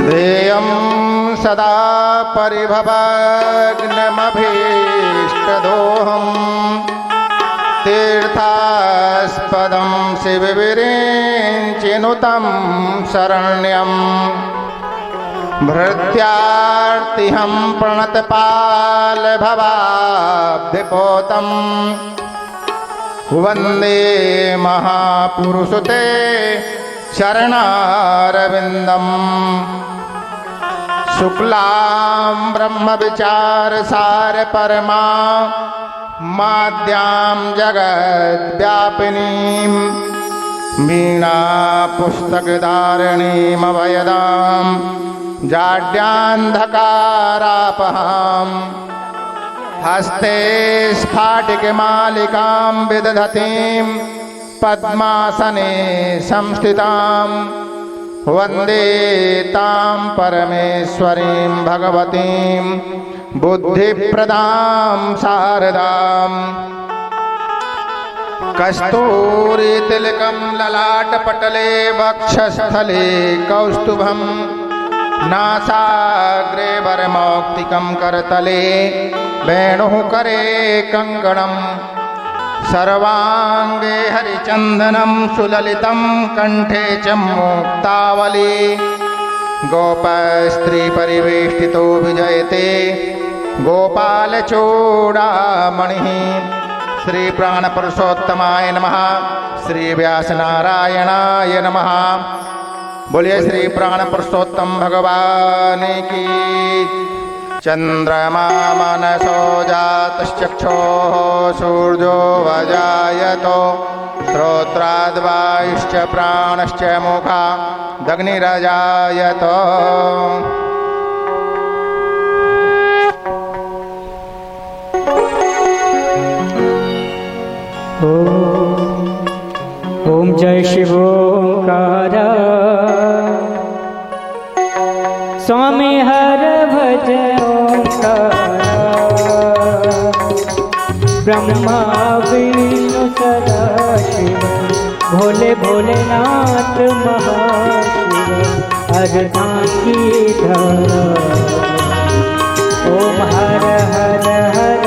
ध्येयं सदा परिभवग्नमभीष्टदोहम् तीर्थास्पदं शिवविरिञ्चिनुतं शरण्यं भृत्यार्तिहं प्रणतपालभवाब्धिपोतम् वन्दे महापुरुषते शरणारविन्दम् शुक्लां ब्रह्मविचारसारपरमा माद्यां जगद्व्यापिनीं वीणापुस्तकधारिणीमभयदां जाड्यान्धकारापहां हस्ते स्फाटिकमालिकां विदधतीं पद्मासने संस्थितां वन्दे तां परमेश्वरीं भगवतीं बुद्धिप्रदां शारदां कस्तूरीतिलकं ललाटपटले वक्षस्थले कौस्तुभं नासाग्रे वरमौक्तिकं करतले वेणुः करे कङ्कणं सर्वांगे हरिचंदनं सुललितं कंठे च मुक्तावली गोपस्त्री परिवेष्टितो विजयते गोपालचूडामणिः श्री प्राणपुरुषोत्तमाय नमः। श्री व्यासनारायणाय नमः। बोलिए श्री प्राणपुरुषोत्तम भगवान की। चंद्रमा मनसो जातश्चक्षुः सूर्यो वजायतो श्रोत्राद्वायुश्च प्राणश्च मुखादग्निरजायतो। ओम जय शिवोंकार स्वामी हर भज ओंकार ब्रह्मा विष्णु सदा शिव भोले भोलेनाथ महाशिव अर्धांगीधर ओम हर हर हर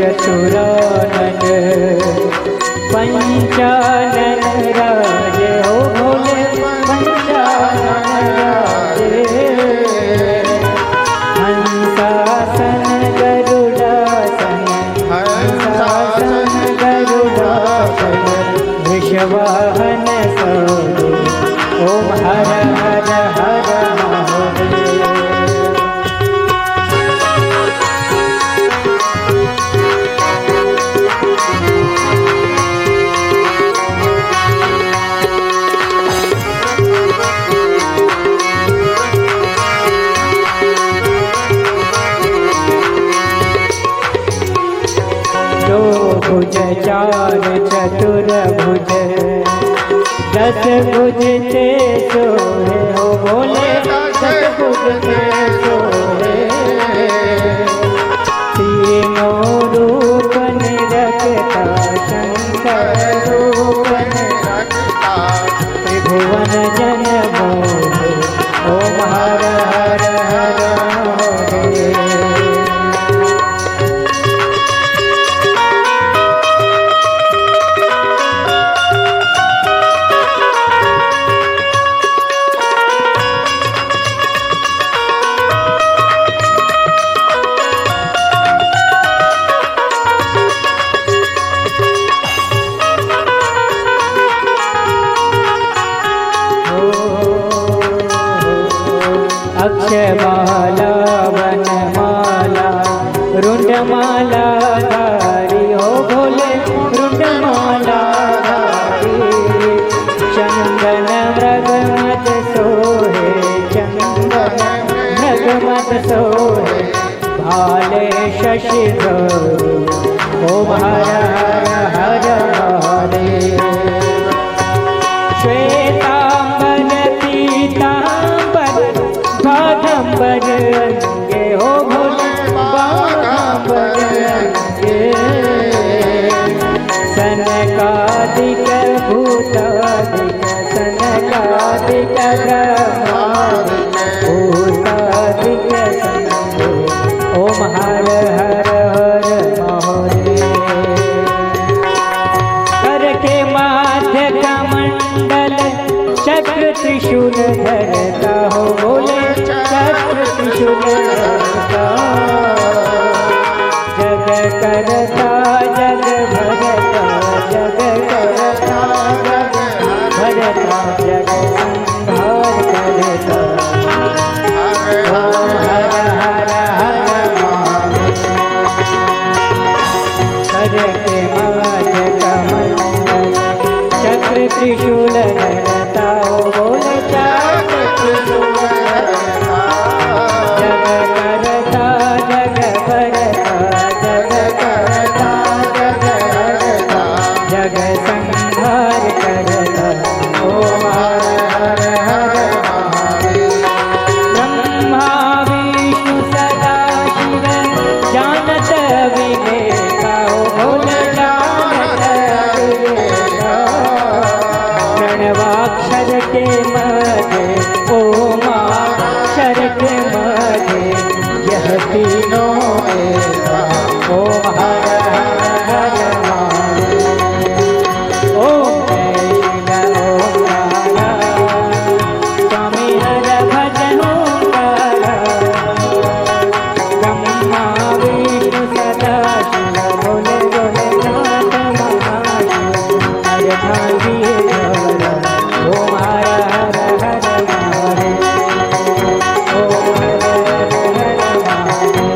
चतुरानन पंचानन राजे हो भोले पंचानन राजे हंसासन गरुडासन हंसासन गरुडासन वृषवाहन सौरे ओम हर हर हर महादेव। भुज चार चतुर्भुज दस भुज ते सोहे हो बोले दस भुज ते सोहे तीनों रूप निरखता शंकर रूप निरखता त्रिभुवन जन मोहे ओम हर हर हर महादेव। अक्षमाला वनमाला रुंडमाला धारी हो भोले रुंडमाला धारी चंदन मृगमत सोहे चंदन मृगमत सोहे भाले शशि धरी ओ करता जग भरता जग करता जग भरता जग संहार करता ओम हर हर हर महादेव कर के माज कमंडल चक्र त्रिशूल धरता ओ बोले चक्र त्रिशूल धरता जग करता जग भरता जग करता जग भरता जग संहार करता ओम हर हर हर महादेव ब्रह्मा विष्णु सदा शिव जानत विवेका ओ भोले जानत विवेका प्रणवाक्षर के मध्य ओमाक्षर के मध्य यह तीनों एक ओम हर हर हर महादेव ओम जय शिव ओम नारायण स्वामी हर भजन ब्रह्मा विष्णु सदा शिव भोले भोले नाथ महाशिव हर भांगिए गौर ओम हर हर हर महादेव ओम हर हर महादेव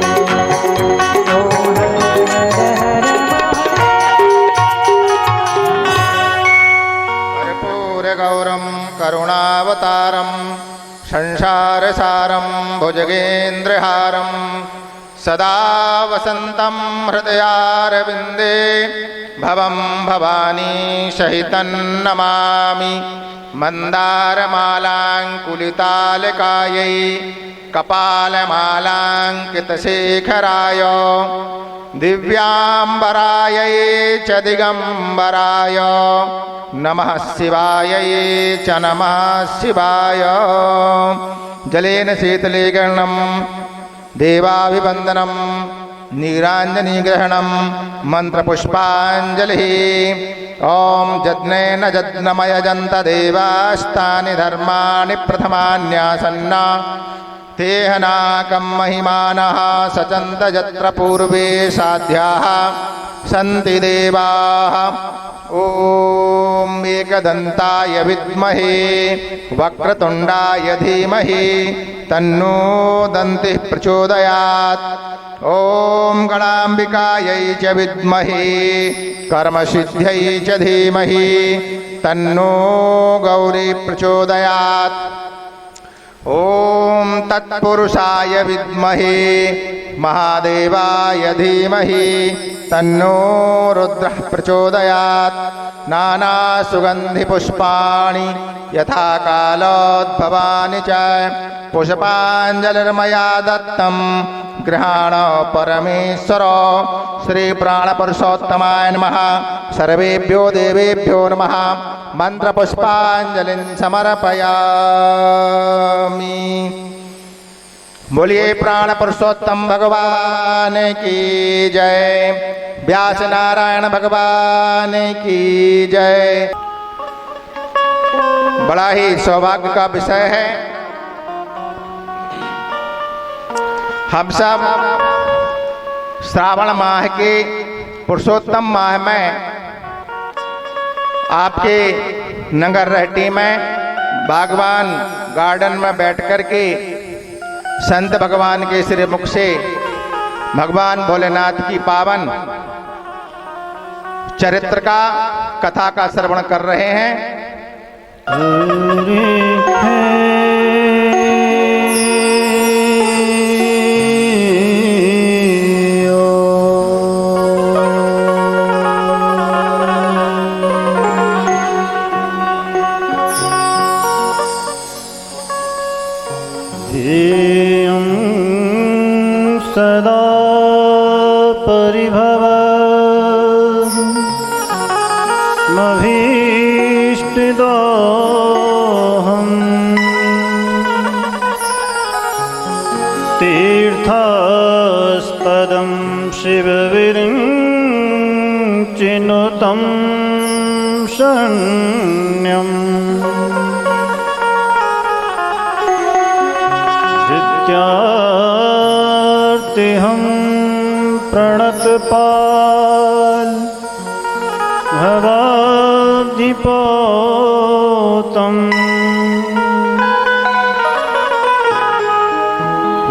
ओम हर हर कर्पूरगौरं करुणावतारं संसारसारं भुजगेन्द्रहारं सदा वसन्तं हृदयारविन्दे भवं भवानी सहितं नमामि मन्दारमालाङ्कुलितालकायै कपालमालाङ्कितशेखराय दिव्याम्बरायै च दिगम्बराय नमः शिवायै च नमः शिवाय जलेन शीतलीकरणं देवाभिवन्दनं नीराञ्जनीग्रहणं मन्त्रपुष्पाञ्जलिः ॐ यज्ञेन यज्ञमयजन्त देवास्तानि धर्माणि प्रथमान्यासन्ना तेहनाकं महिमानः सचन्त यत्र पूर्वे साध्याः सन्ति देवाः ॐ एकदन्ताय विद्महे वक्रतुण्डाय धीमहि तन्नो दन्तिः प्रचोदयात् ॐ गणाम्बिकायै च विद्महे कर्मसिद्ध्यै च धीमहि तन्नो गौरी प्रचोदयात् ॐ तत्पुरुषाय विद्महे महादेवाय धीमहि तन्नो रुद्रः प्रचोदयात् नानासुगन्धिपुष्पाणि यथा कालोद्भवानि च पुष्पाञ्जलिर्मया दत्तं गृहाण परमेश्वर श्रीप्राणपुरुषोत्तमाय नमः सर्वेभ्यो देवेभ्यो नमः मंत्रपुष्पाञ्जलिं समर्पयामि। बोलिए प्राण पुरुषोत्तम भगवान की जय, व्यास नारायण भगवान की जय। बड़ा ही सौभाग्य का विषय है, हम सब श्रावण माह के पुरुषोत्तम माह में आपके नगर रहटी में बागवान गार्डन में बैठ कर के संत भगवान के श्री मुख से भगवान भोलेनाथ की पावन चरित्र का कथा का श्रवण कर रहे हैं। सदा परिभवमभीष्टदोहम् तीर्थास्पदं शिवविरिञ्चिनुतं शरण्यम् विद्यार्तिहं प्रणतप्राणम् जगत्पाल भवाब्धिपोतम्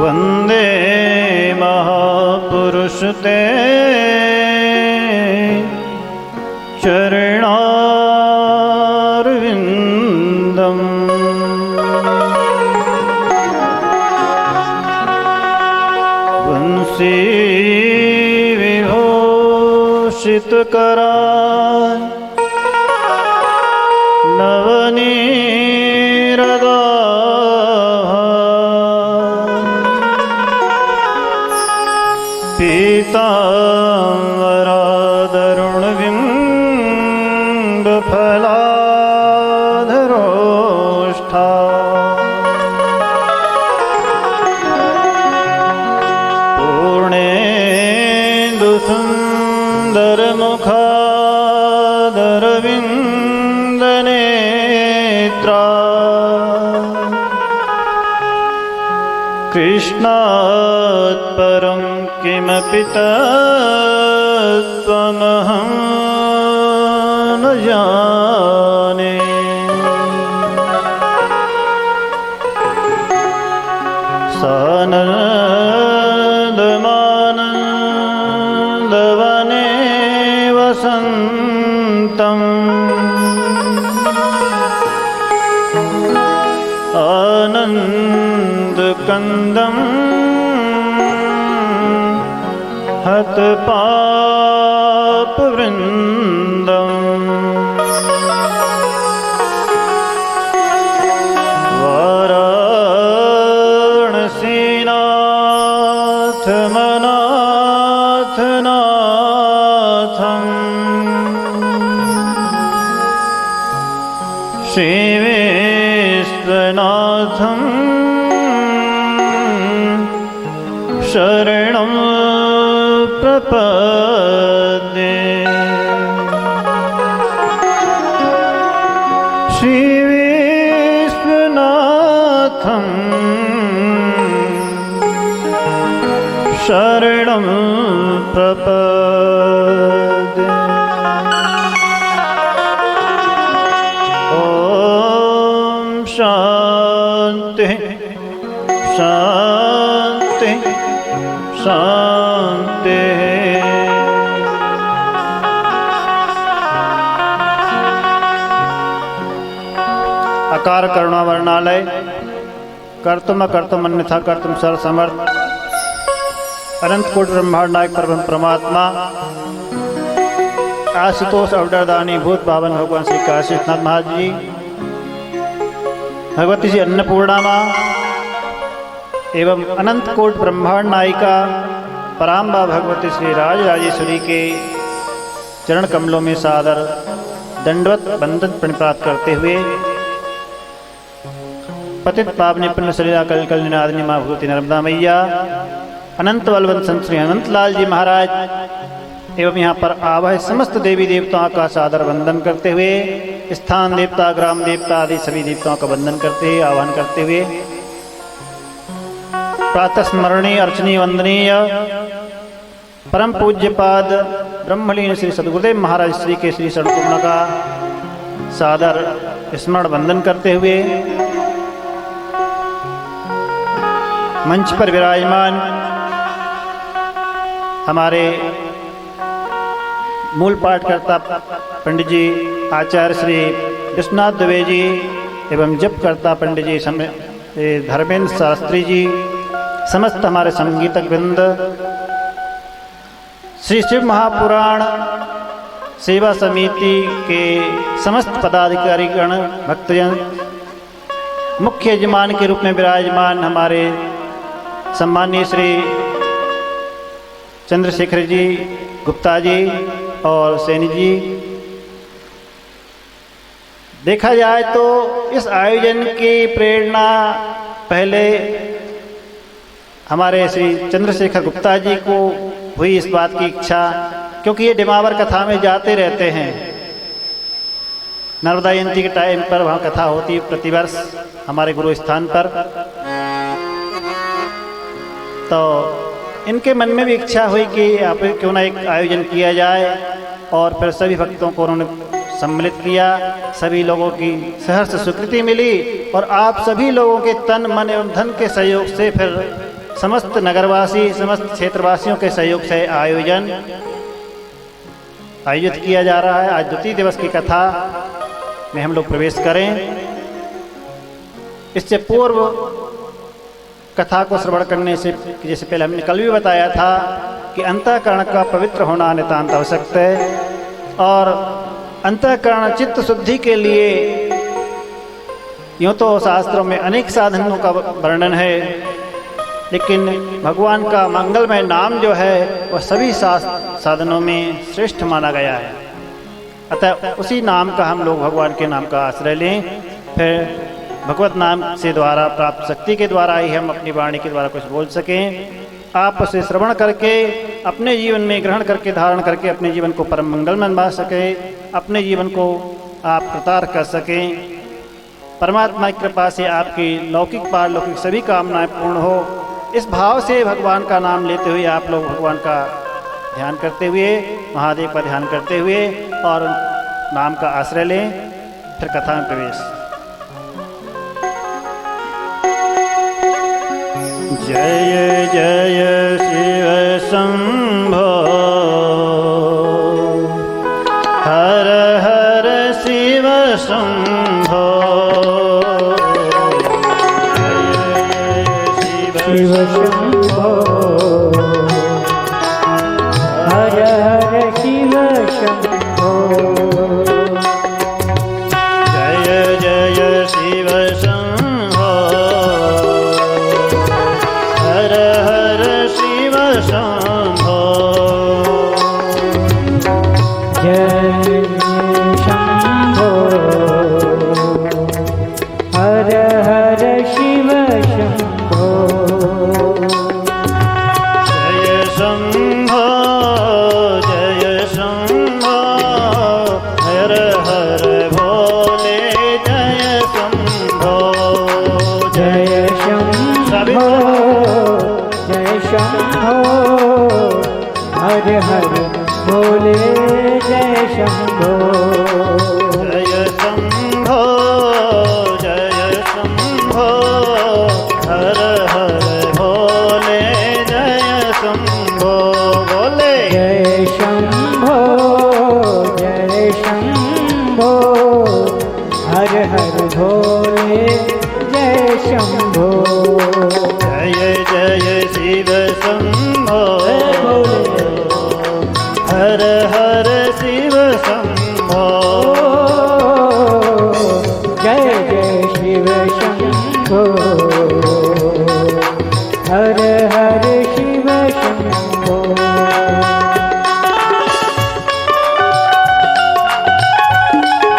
वन्दे महापुरुष ते चरणारविन्दम् वंशी विभूषितकरान् नवनीरदान् पीताम्बरादरुणबिम्बफलाधरोष्ठा पूर्णेन्दुसुन्दरमुखादरविन्दनेत्रा कृष्णात् परं किमपि तत्त्वमहं न जाने। सानन्दमानन्दवने वसन्तम् आनन्दकन्दं हतपापवृन्दम् वाराणसीनाथमनाथनाथम् श्रीविश्वनाथं शरणं प्रपद्ये। श्रीविश्वनाथं शरणं प्रपद्ये। शांति शांति शांति। अकार करुणा वर्णालय कर्तुम अकर्तुम अन्यथा कर्तुम सर्वसमर्थ अनंत कोटि ब्रह्मांड नायक परम परमात्मा आशुतोष अवडरदानी भूत पावन भगवान श्री काशीनाथ महाराज जी, भगवती जी अन्नपूर्णा माँ एवं अनंत कोट ब्रह्मांड नायिका पराम्बा भगवती श्री राजराजेश्वरी के चरण कमलों में सादर दंडवत बंदन प्रणिपात करते हुए पतित पावनी पुण्य सलीला कल कल निनादिनी माँ भगवती नर्मदा मैया, अनंत बलवंत संत श्री अनंत लाल जी महाराज एवं यहाँ पर आवाह समस्त देवी देवताओं का सादर वंदन करते हुए स्थान देवता ग्राम देवता आदि सभी देवताओं का वंदन करते हुए आह्वान करते हुए प्रातः स्मरणीय अर्चनीय वंदनीय परम पूज्य पाद ब्रह्मलीन श्री सद्गुरुदेव महाराज श्री के श्री चरण कमल का सादर स्मरण वंदन करते हुए मंच पर विराजमान हमारे मूल पाठकर्ता पंडित जी आचार्य श्री विश्वनाथ दुबे जी एवं जपकर्ता पंडित जी धर्मेंद्र शास्त्री जी, समस्त हमारे संगीतक वृंद, श्री शिव महापुराण सेवा समिति के समस्त पदाधिकारीगण भक्तजन, मुख्य यजमान के रूप में विराजमान हमारे सम्मानीय श्री चंद्रशेखर जी गुप्ता जी और सैनी जी। देखा जाए तो इस आयोजन की प्रेरणा पहले हमारे श्री चंद्रशेखर गुप्ता जी को हुई इस बात की इच्छा, क्योंकि ये डिमावर कथा में जाते रहते हैं। नर्मदा जयंती के टाइम पर वहाँ कथा होती है प्रतिवर्ष हमारे गुरु स्थान पर। तो इनके मन में भी इच्छा हुई कि आप क्यों ना एक आयोजन किया जाए, और फिर सभी भक्तों को उन्होंने सम्मिलित किया। सभी लोगों की सहर्ष स्वीकृति मिली और आप सभी लोगों के तन मन एवं धन के सहयोग से फिर समस्त नगरवासी, समस्त क्षेत्रवासियों के सहयोग से आयोजित किया जा रहा है। आज द्वितीय दिवस की कथा में हम लोग प्रवेश करें। इससे पूर्व कथा को श्रवण करने से जैसे पहले हमने कल भी बताया था कि अंतःकरण का पवित्र होना नितांत आवश्यक है, और अंतःकरण चित्त शुद्धि के लिए यूँ तो शास्त्रों में अनेक साधनों का वर्णन है, लेकिन भगवान का मंगलमय नाम जो है वह सभी साधनों में श्रेष्ठ माना गया है। अतः उसी नाम का हम लोग भगवान के नाम का आश्रय लें। फिर भगवत नाम से द्वारा प्राप्त शक्ति के द्वारा ही हम अपनी वाणी के द्वारा कुछ बोल सकें। आप उसे श्रवण करके अपने जीवन में ग्रहण करके धारण करके अपने जीवन को परम मंगलमय बना सकें, अपने जीवन को आप कृतार्थ कर सकें। परमात्मा की कृपा से आपकी लौकिक पारलौकिक सभी कामनाएं पूर्ण हो, इस भाव से भगवान का नाम लेते हुए आप लोग भगवान का ध्यान करते हुए, महादेव का ध्यान करते हुए और नाम का आश्रय लें। फिर कथा में प्रवेश। जय जय शिव शंभो, हर हर शिव शंभो, शिव शंभो, हर हर शिव शंभो, जय जय शिव शंभो, हर हर शिव शंभो, जय शंभो, हर हर शिव शंभो, जय शंभो, जय शंभो, हर हर भोले जय शंभो, जय शंभो, जय शंभो, हर हर भोले जय शंभो, जय शंभो, जय शंभो, हर हर भोले जय शंभो, बोले जय शंभो, जय शंभो, हर हर भोले जय शंभो, जय जय शिव शंभो, हर हर शिव शंभो, जय जय शिव शंभो, हर हर शिव शंभो,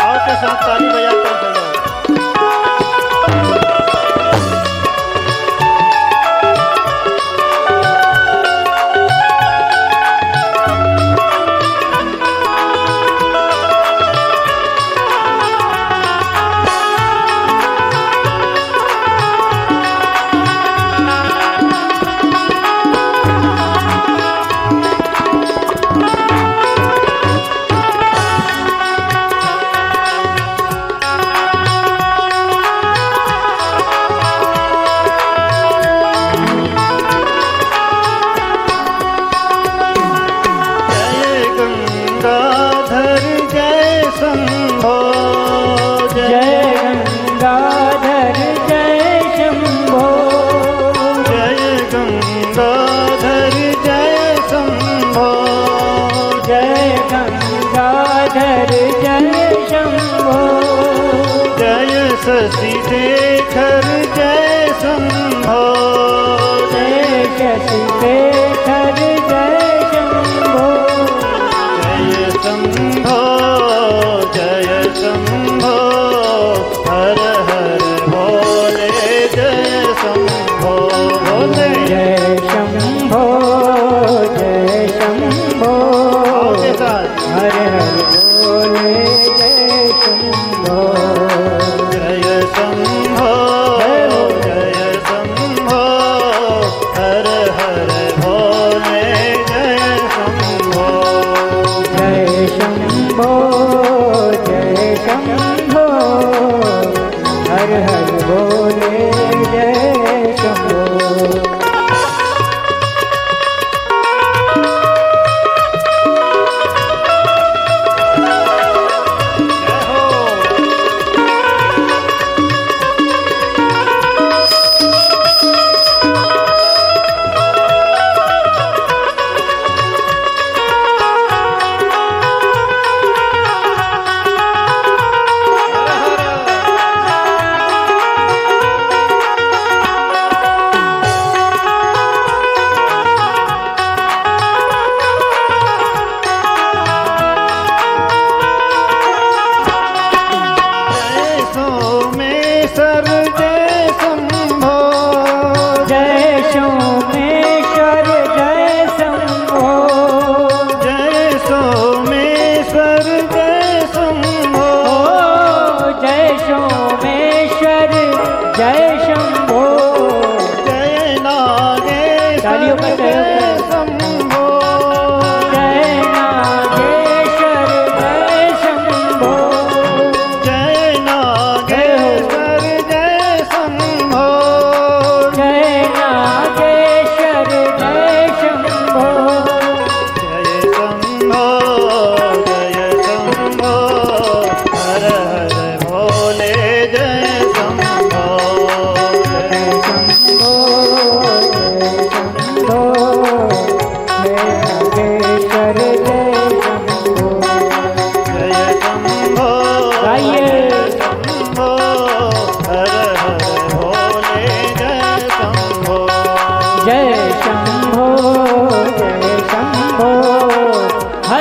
आओ के साथ ताली बजाते चलो। शशि शेखर जय शंभो, जय शशि शेखर जय शंभो, जय शंभो, जय शंभो, हर हर भोले जय शंभो, भोले जय शंभो, जय शंभो, हर हर भोले जय शंभो, जय शंभो,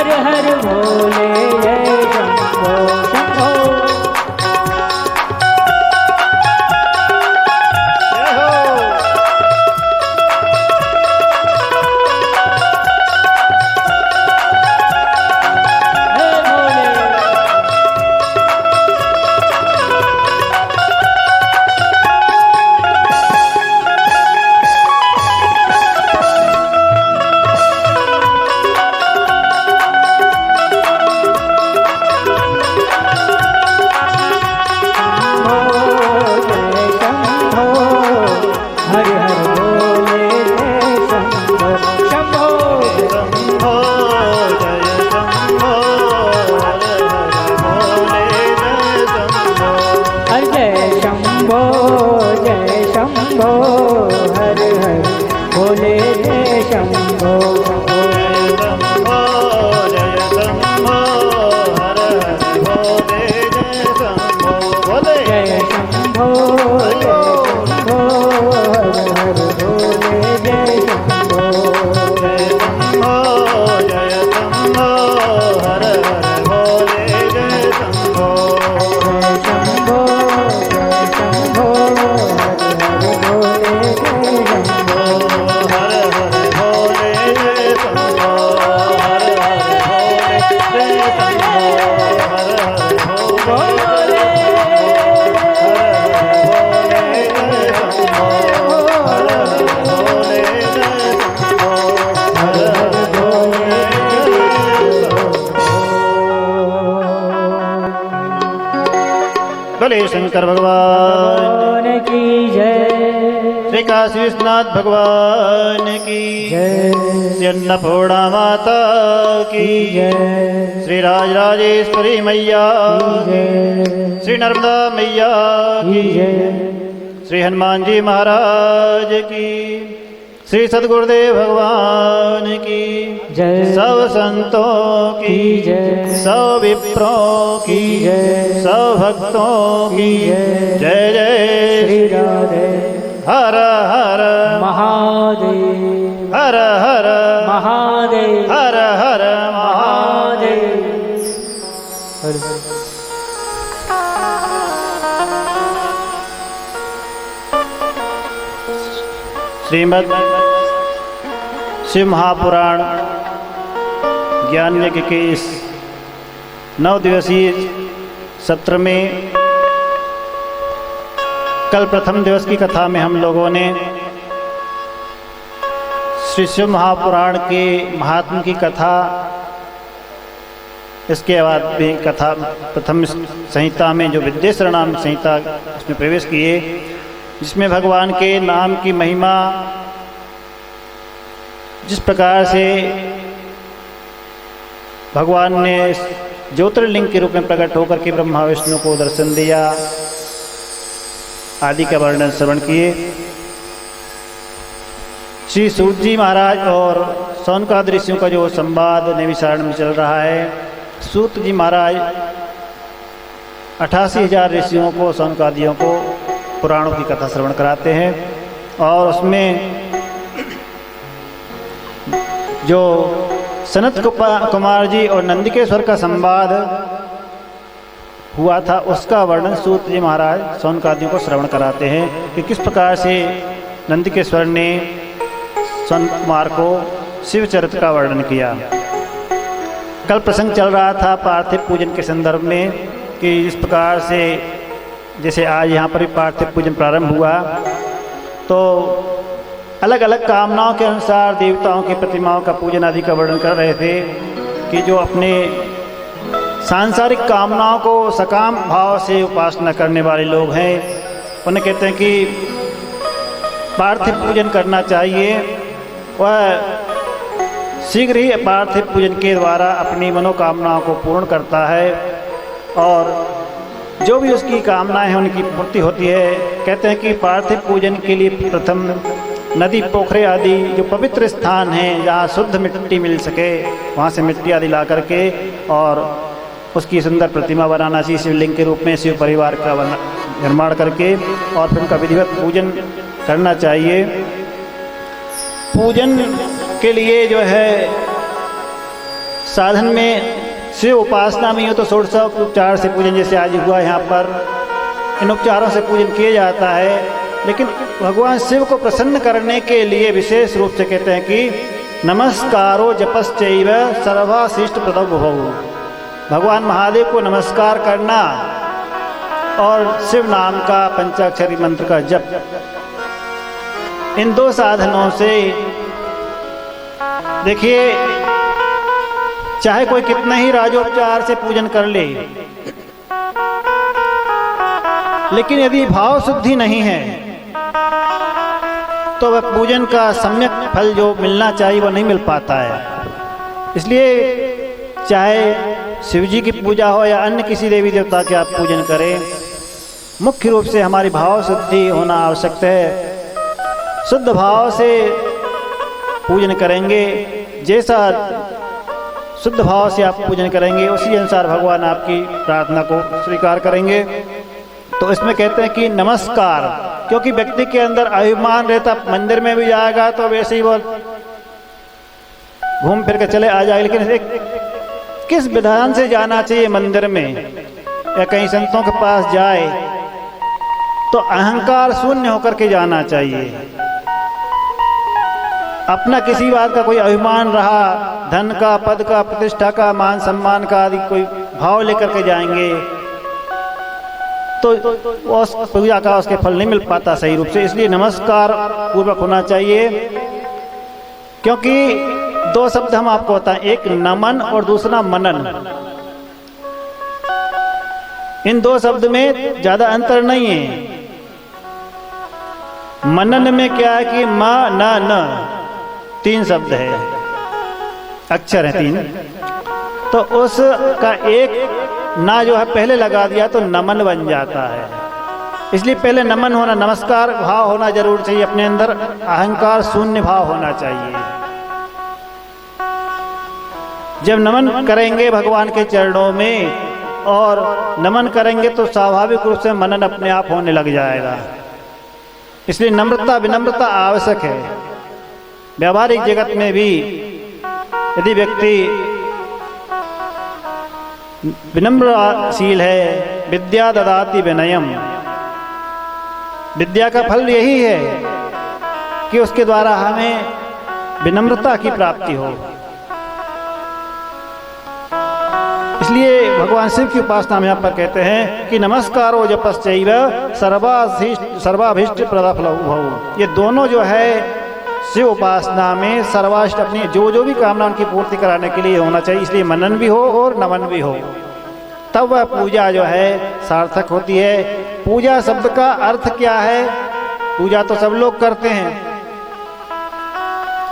हर हर भोले जय शंभो शंभो। बोले शंकर भगवान की जय। श्री काशी विश्वनाथ भगवान की जय। श्री अन्नपूर्णा माता की जय। श्री राजराजेश्वरी मैया जय। श्री नर्मदा मैया की जय। श्री हनुमान जी महाराज की श्री सद्गुरुदेव भगवान की जय। सब संतों की जय। सब विप्रों की जय। सब भक्तों की जय। जय जय श्री राधे हर हर महादेव हर हर महादेव हर हर महादेव। श्रीमद् शिव महापुराण ज्ञान यज्ञ के इस 9 दिवसीय सत्र में कल प्रथम दिवस की कथा में हम लोगों ने श्री शिव महापुराण के महात्म की कथा, इसके बाद भी कथा प्रथम संहिता में जो विद्येश्वर नाम संहिता उसमें प्रवेश किए, जिसमें भगवान के नाम की महिमा जिस प्रकार से भगवान ने ज्योतिर्लिंग के रूप में प्रकट होकर के ब्रह्मा विष्णु को दर्शन दिया आदि का वर्णन श्रवण किए। श्री सूत जी महाराज और सौनकादि ऋषियों का जो संवाद नैमिषारण्य में चल रहा है, सूत जी महाराज 88,000 ऋषियों को, सौनकादियों को पुराणों की कथा श्रवण कराते हैं और उसमें जो सनत कुमार जी और नंदिकेश्वर का संवाद हुआ था उसका वर्णन सूत जी महाराज सौनकादियों को श्रवण कराते हैं कि किस प्रकार से नंदिकेश्वर ने सौन कुमार को शिव चरित्र का वर्णन किया। कल प्रसंग चल रहा था पार्थिव पूजन के संदर्भ में कि इस प्रकार से जैसे आज यहाँ पर भी पार्थिव पूजन प्रारंभ हुआ तो अलग अलग कामनाओं के अनुसार देवताओं की प्रतिमाओं का पूजन आदि का वर्णन कर रहे थे कि जो अपने सांसारिक कामनाओं को सकाम भाव से उपासना करने वाले लोग हैं उन्हें कहते हैं कि पार्थिव पूजन करना चाहिए। वह शीघ्र ही पार्थिव पूजन के द्वारा अपनी मनोकामनाओं को पूर्ण करता है और जो भी उसकी कामनाएं हैं उनकी पूर्ति होती है। कहते हैं कि पार्थिव पूजन के लिए प्रथम नदी पोखरे आदि जो पवित्र स्थान हैं जहाँ शुद्ध मिट्टी मिल सके वहाँ से मिट्टी आदि ला करके और उसकी सुंदर प्रतिमा बनाना चाहिए शिवलिंग के रूप में, शिव परिवार का निर्माण करके और फिर उनका विधिवत पूजन करना चाहिए। पूजन के लिए जो है साधन में शिव उपासना में यूँ तो षोडशोपचार से पूजन जैसे आज हुआ यहाँ पर, इन उपचारों से पूजन किया जाता है, लेकिन भगवान शिव को प्रसन्न करने के लिए विशेष रूप से कहते हैं कि नमस्कारो जपश्चैव सर्वाशिष्ट प्रदौ भवौ। भगवान महादेव को नमस्कार करना और शिव नाम का पंचाक्षरी मंत्र का जप, इन दो साधनों से देखिए चाहे कोई कितना ही राजोपचार से पूजन कर ले, लेकिन यदि भाव शुद्धि नहीं है तो वह पूजन का सम्यक फल जो मिलना चाहिए वो नहीं मिल पाता है। इसलिए चाहे शिव जी की पूजा हो या अन्य किसी देवी देवता के आप पूजन करें, मुख्य रूप से हमारी भाव शुद्धि होना आवश्यक है। शुद्ध भाव से पूजन करेंगे, जैसा शुद्ध भाव से आप पूजन करेंगे उसी अनुसार भगवान आपकी प्रार्थना को स्वीकार करेंगे। तो इसमें कहते हैं कि नमस्कार, क्योंकि व्यक्ति के अंदर अभिमान रहता, मंदिर में भी जाएगा तो वैसे ही वो घूम फिर के चले आ जाए, लेकिन किस विधान से जाना चाहिए मंदिर में या कहीं संतों के पास जाए तो अहंकार शून्य होकर के जाना चाहिए। अपना किसी बात का कोई अभिमान रहा, धन का, पद का, प्रतिष्ठा का, मान सम्मान का आदि कोई भाव लेकर के जाएंगे तो उस पूजा का उसके फल नहीं मिल पाता सही रूप से। इसलिए नमस्कार पूर्वक होना चाहिए, क्योंकि दो शब्द हम आपको बताएं, एक नमन और दूसरा मनन। इन दो शब्द में ज्यादा अंतर नहीं है। मनन में क्या है कि म न न तीन शब्द है, अक्षर है तीन, तो उसका एक ना जो है पहले लगा दिया तो नमन बन जाता है। इसलिए पहले नमन होना, नमस्कार भाव होना जरूर चाहिए, अपने अंदर अहंकार शून्य भाव होना चाहिए। जब नमन करेंगे भगवान के चरणों में और नमन करेंगे तो स्वाभाविक रूप से मनन अपने आप होने लग जाएगा। इसलिए नम्रता विनम्रता आवश्यक है। व्यावहारिक जगत में भी यदि व्यक्ति विनम्रशील है, विद्या ददाति विनयम, विद्या का फल यही है कि उसके द्वारा हमें विनम्रता की प्राप्ति हो। इसलिए भगवान शिव की उपासना में यहाँ पर कहते हैं कि नमस्कारो जपश्चैव सर्वाभीष्ट प्रदा फलौ भवौ। ये दोनों जो है शिव उपासना में सर्वाष्ट अपनी जो भी कामना उनकी पूर्ति कराने के लिए होना चाहिए। इसलिए मनन भी हो और नमन भी हो, तब वह पूजा जो है सार्थक होती है। पूजा शब्द का अर्थ क्या है? पूजा तो सब लोग करते हैं,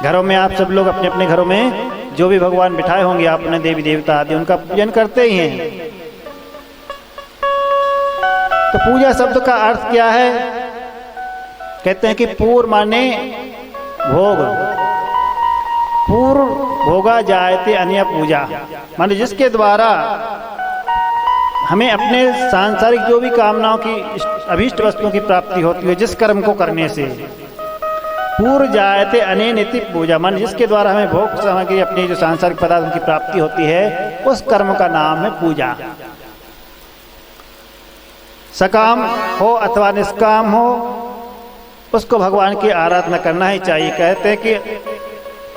घरों में आप सब लोग अपने अपने घरों में जो भी भगवान बिठाए होंगे आपने देवी देवता आदि उनका पूजन करते ही हैं। तो पूजा शब्द का अर्थ क्या है? कहते हैं कि पूर्व माने भोग, पूर्व भोगा जायते अन्य पूजा, माने जिसके द्वारा हमें अपने सांसारिक जो भी कामनाओं की अभीष्ट वस्तुओं की प्राप्ति होती है, जिस कर्म को करने से पूर्व जायते अनेनिति पूजा, माने जिसके द्वारा हमें भोग सामग्री अपनी जो सांसारिक पदार्थों की प्राप्ति होती है उस कर्म का नाम है पूजा। सकाम हो अथवा निष्काम हो उसको भगवान की आराधना करना ही चाहिए। कहते हैं कि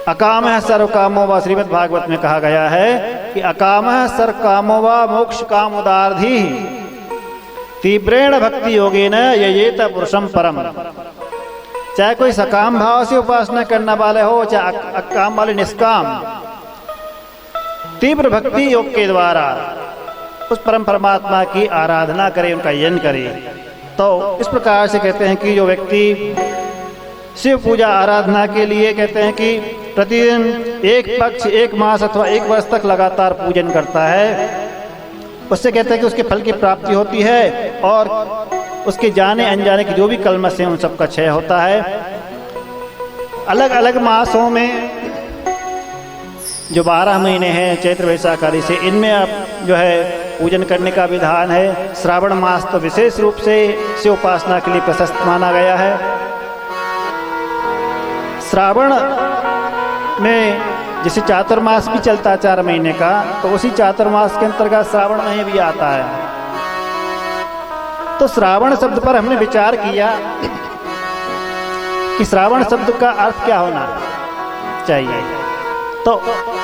अकाम है सर्व कामो व, श्रीमद् भागवत में कहा गया है कि अकाम है सर्व कामो व मोक्ष काम उदारधी तीव्रेण भक्ति योगेन ययेत पुरुषम परम। चाहे कोई सकाम भाव से उपासना करने वाले हो, चाहे अकाम वाले निष्काम, तीव्र भक्ति योग के द्वारा उस परम परमात्मा की आराधना करे, उनका यजन करे। तो इस प्रकार से कहते हैं कि जो व्यक्ति शिव पूजा आराधना के लिए कहते हैं कि प्रतिदिन एक पक्ष, एक मास अथवा एक वर्ष तक लगातार पूजन करता है, उससे कहते हैं कि उसके फल की प्राप्ति होती है और उसके जाने अनजाने की जो भी कलमश हैं उन सबका क्षय होता है। अलग अलग मासों में जो 12 महीने हैं चैत्र वैशाख आदि से, इनमें आप जो है पूजन करने का विधान है। श्रावण मास तो विशेष रूप से शिव उपासना के लिए प्रशस्त माना गया है। श्रावण में जैसे चातुर्मास भी चलता है 4 महीने का, तो उसी चातुर्मास के अंतर्गत श्रावण महीने भी आता है। तो श्रावण शब्द पर हमने विचार किया कि श्रावण शब्द का अर्थ क्या होना चाहिए। तो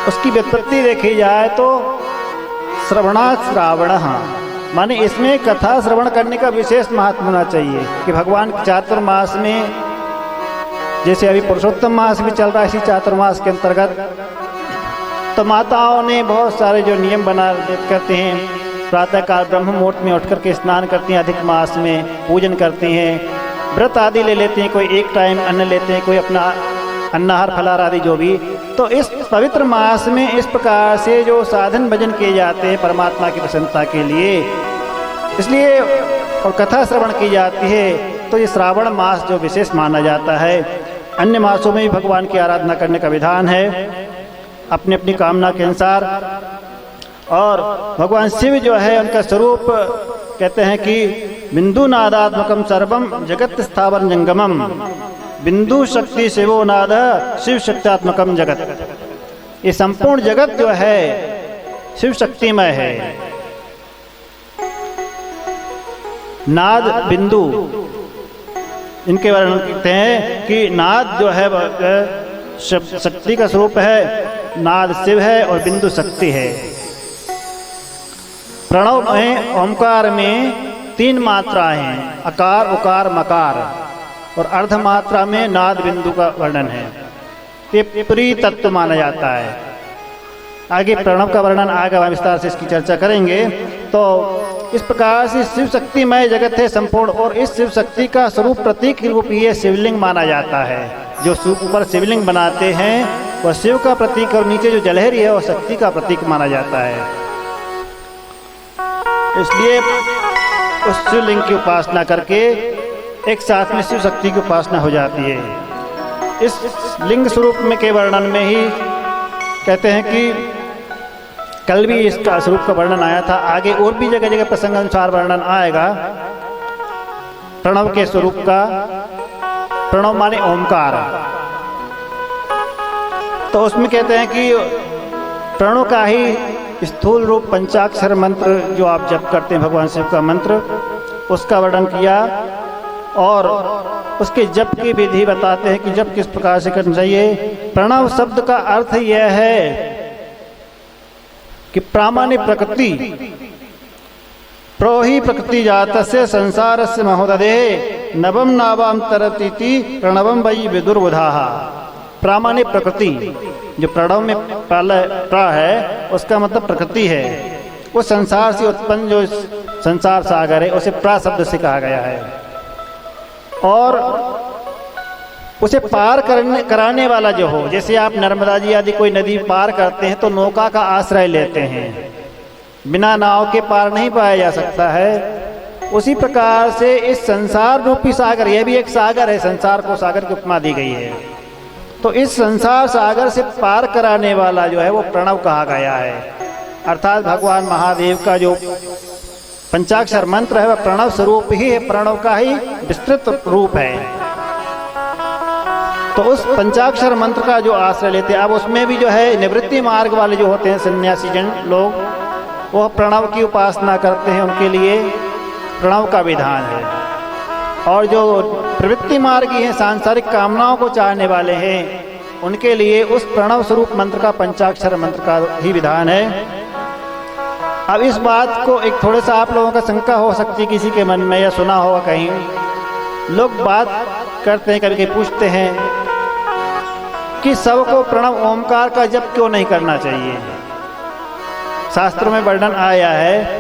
उसकी व्युत्पत्ति देखी जाए तो श्रवणात् श्रावणः, माने इसमें कथा श्रवण करने का विशेष महत्व होना चाहिए कि भगवान चातुर्मास में, जैसे अभी पुरुषोत्तम मास भी चल रहा है इसी चातुर्मास के अंतर्गत, तो माताओं ने बहुत सारे जो नियम बना करते हैं, प्रातःकाल ब्रह्म मुहूर्त में उठ करके स्नान करती हैं, अधिक मास में पूजन करती हैं, व्रत आदि ले लेते हैं, कोई एक टाइम अन्न लेते हैं, कोई अपना अन्नाहार फलाहार आदि जो भी। तो इस पवित्र मास में इस प्रकार से जो साधन भजन किए जाते हैं परमात्मा की प्रसन्नता के लिए, इसलिए और कथा श्रवण की जाती है, तो ये श्रावण मास जो विशेष माना जाता है। अन्य मासों में भी भगवान की आराधना करने का विधान है अपनी अपनी कामना के अनुसार। और भगवान शिव जो है उनका स्वरूप कहते हैं कि बिंदु नादात्मकम सर्वम जगत स्थावर जंगमम, बिंदु शक्ति शिवो नाद शिव शक्त्यात्मकम जगत। ये संपूर्ण जगत जो है शिव शक्तिमय है। नाद बिंदु इनके वर्णन करते हैं कि नाद जो है शक्ति का स्वरूप है, नाद शिव है और बिंदु शक्ति है। प्रणव में ओंकार में 3 मात्राएं हैं, अकार उकार मकार, और अर्ध मात्रा में नाद बिंदु का वर्णन है। ये प्री तत्व माना जाता है। आगे प्रणव का वर्णन आगे विस्तार से इसकी चर्चा करेंगे। तो इस प्रकार से शिव शक्तिमय जगत है संपूर्ण, और इस शिव शक्ति का स्वरूप प्रतीक रूप ये शिवलिंग माना जाता है। जो ऊपर शिवलिंग बनाते हैं वह शिव का प्रतीक, और नीचे जो जलहरी है वह शक्ति का प्रतीक माना जाता है। इसलिए उस शिवलिंग की उपासना करके एक साथ में शिव शक्ति की उपासना हो जाती है। इस लिंग स्वरूप में के वर्णन में ही कहते हैं कि कल भी इसका स्वरूप का वर्णन आया था, आगे और भी जगह जगह प्रसंग अनुसार वर्णन आएगा प्रणव के स्वरूप का। प्रणव माने ओंकार, तो उसमें कहते हैं कि प्रणव का ही स्थूल रूप पंचाक्षर मंत्र जो आप जप करते हैं भगवान शिव का मंत्र, उसका वर्णन किया, और उसके जप की विधि बताते हैं कि जप किस प्रकार से करना चाहिए। प्रणव शब्द का अर्थ यह है कि प्रामाणिक प्रकृति, प्रोहि प्रकृति जातस्य संसारस्य महोदधे नवम नावाम तरतीति प्रणवम वै विदुर्बुधाः। प्रामाणिक प्रकृति, जो प्रणव में प्रा है उसका मतलब प्रकृति है। वो संसार से उत्पन्न जो संसार सागर है उसे प्रा शब्द से कहा गया है, और उसे पार कराने वाला जो हो, जैसे आप नर्मदा जी आदि कोई नदी पार करते हैं तो नौका का आश्रय लेते हैं, बिना नाव के पार नहीं पाया जा सकता है। उसी प्रकार से इस संसार रूपी सागर, यह भी एक सागर है, संसार को सागर की उपमा दी गई है। तो इस संसार सागर से पार कराने वाला जो है वो प्रणव कहा गया है। अर्थात भगवान महादेव का जो पंचाक्षर मंत्र है वह प्रणव स्वरूप ही है, प्रणव का ही विस्तृत रूप है। तो उस पंचाक्षर मंत्र का जो आश्रय लेते हैं, अब उसमें भी जो है निवृत्ति मार्ग वाले जो होते हैं सन्यासी जन लोग, वह प्रणव की उपासना करते हैं, उनके लिए प्रणव का विधान है। और जो प्रवृत्ति मार्गी हैं, सांसारिक कामनाओं को चाहने वाले हैं, उनके लिए उस प्रणव स्वरूप मंत्र का, पंचाक्षर मंत्र का ही विधान है। अब इस बात को एक थोड़ा सा आप लोगों का शंका हो सकती है किसी के मन में, या सुना होगा कहीं लोग बात करते हैं, कभी कभी पूछते हैं कि सबको प्रणव ओमकार का जप क्यों नहीं करना चाहिए। शास्त्रों में वर्णन आया है,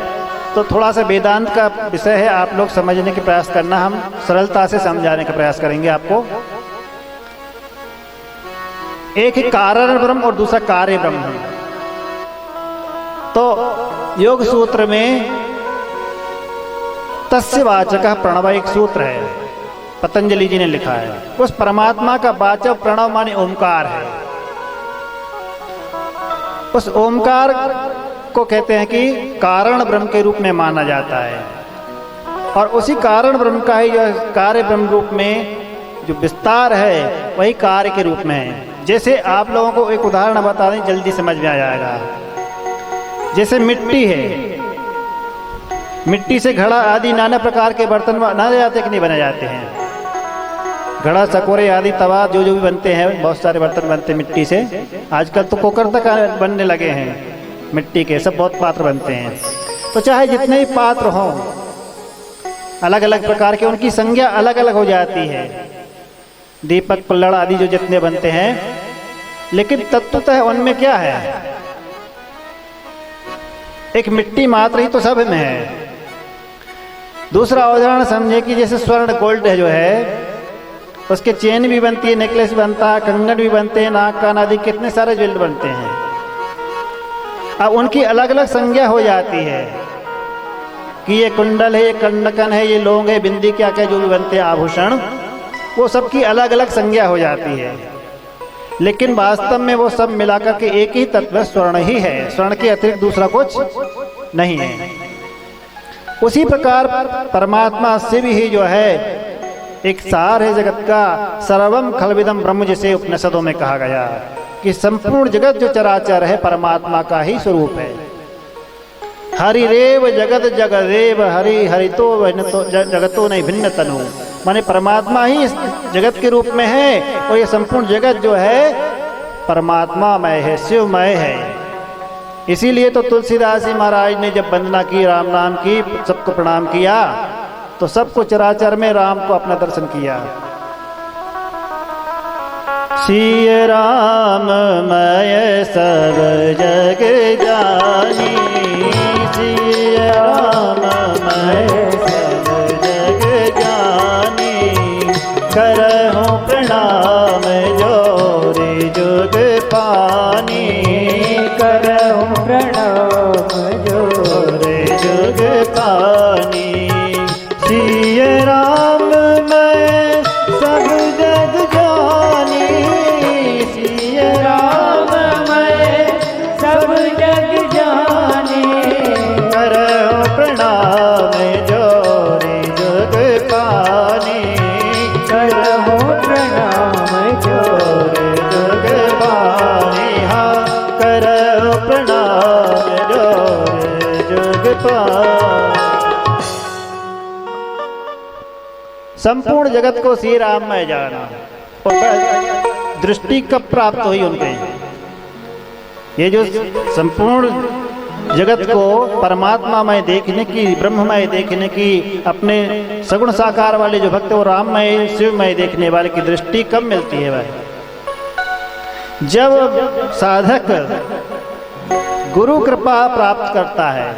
तो थोड़ा सा वेदांत का विषय है, आप लोग समझने के प्रयास करना, हम सरलता से समझाने का प्रयास करेंगे आपको। एक ही कारण ब्रह्म और दूसरा कार्य ब्रह्म। तो योग सूत्र में तस्य वाचकः प्रणव एक सूत्र है, पतंजलि जी ने लिखा है। उस परमात्मा का वाचक प्रणव माने ओमकार है। उस ओमकार को कहते हैं कि कारण ब्रह्म के रूप में माना जाता है, और उसी कारण ब्रह्म का ही जो कार्य ब्रह्म रूप में जो विस्तार है वही कार्य के रूप में है। जैसे आप लोगों को एक उदाहरण बता दें, जल्दी समझ में आ जाएगा। जैसे मिट्टी है, मिट्टी से घड़ा आदि नाना प्रकार के बर्तन बनाए जाते कि नहीं बनाए जाते हैं? घड़ा, चकोरे आदि, तवा, जो जो भी बनते हैं, बहुत सारे बर्तन बनते हैं मिट्टी से। आजकल तो कुकर तक बनने लगे हैं मिट्टी के, सब बहुत पात्र बनते हैं। तो चाहे जितने ही पात्र हों, अलग अलग प्रकार के, उनकी संज्ञा अलग अलग हो जाती है। दीपक, पल्लड़ आदि जो जितने बनते हैं, लेकिन तत्वतः उनमें क्या है? एक मिट्टी मात्र ही तो सब में है। दूसरा उदाहरण समझे कि जैसे स्वर्ण, गोल्ड है जो है, उसके चेन भी बनती है, नेकलेस बनता है, कंगन भी बनते हैं, नाक कान आदि कितने सारे ज्वेलरी बनते हैं। अब उनकी अलग अलग संज्ञा हो जाती है कि ये कुंडल है, ये कंडकन है, ये लौंग है, बिंदी, क्या क्या जो भी बनते हैं आभूषण, वो सबकी अलग अलग संज्ञा हो जाती है। लेकिन वास्तव में वो सब मिलाकर के एक ही तत्व स्वर्ण ही है, स्वर्ण के अतिरिक्त दूसरा कुछ नहीं है। उसी प्रकार परमात्मा से भी ही जो है एक सार है जगत का, सर्वम खलविदम ब्रह्म, जिसे उपनिषदों में कहा गया कि संपूर्ण जगत जो चराचर है परमात्मा का ही स्वरूप है। हरिरेव जगत जगदेव हरि, हरितो जगतो नहीं भिन्न तनु, माने परमात्मा ही इस जगत के रूप में है, और ये संपूर्ण जगत जो है परमात्मामय है, शिवमय है। इसीलिए तो तुलसीदास जी महाराज ने जब वंदना की, राम नाम की, सबको प्रणाम किया, तो सबको चराचर में राम को अपना दर्शन किया। सिय राम मय सब जग जानी, सिय राम मय सब जग जानी, करहूं प्रणाम जोरे जुग पानी, करहूं प्रणाम जोरे जुग पानी। सिय राम मैं सब जग जानी, सिय राम मैं सब जग जानी, करहूं प्रणाम जोरे जुग पानी, करहूं प्रणाम जोरे जुग पानी, हाँ करहूं प्रणाम जोरे जुग पानी। संपूर्ण जगत को श्री राम में जाना, और दृष्टि कब प्राप्त हुई उनके? ये जो संपूर्ण जगत को परमात्मामय देखने की, ब्रह्ममय देखने की, अपने सगुण साकार वाले जो भक्त वो राममय, शिवमय देखने वाले की दृष्टि कब मिलती है? वह जब साधक गुरु कृपा प्राप्त करता है,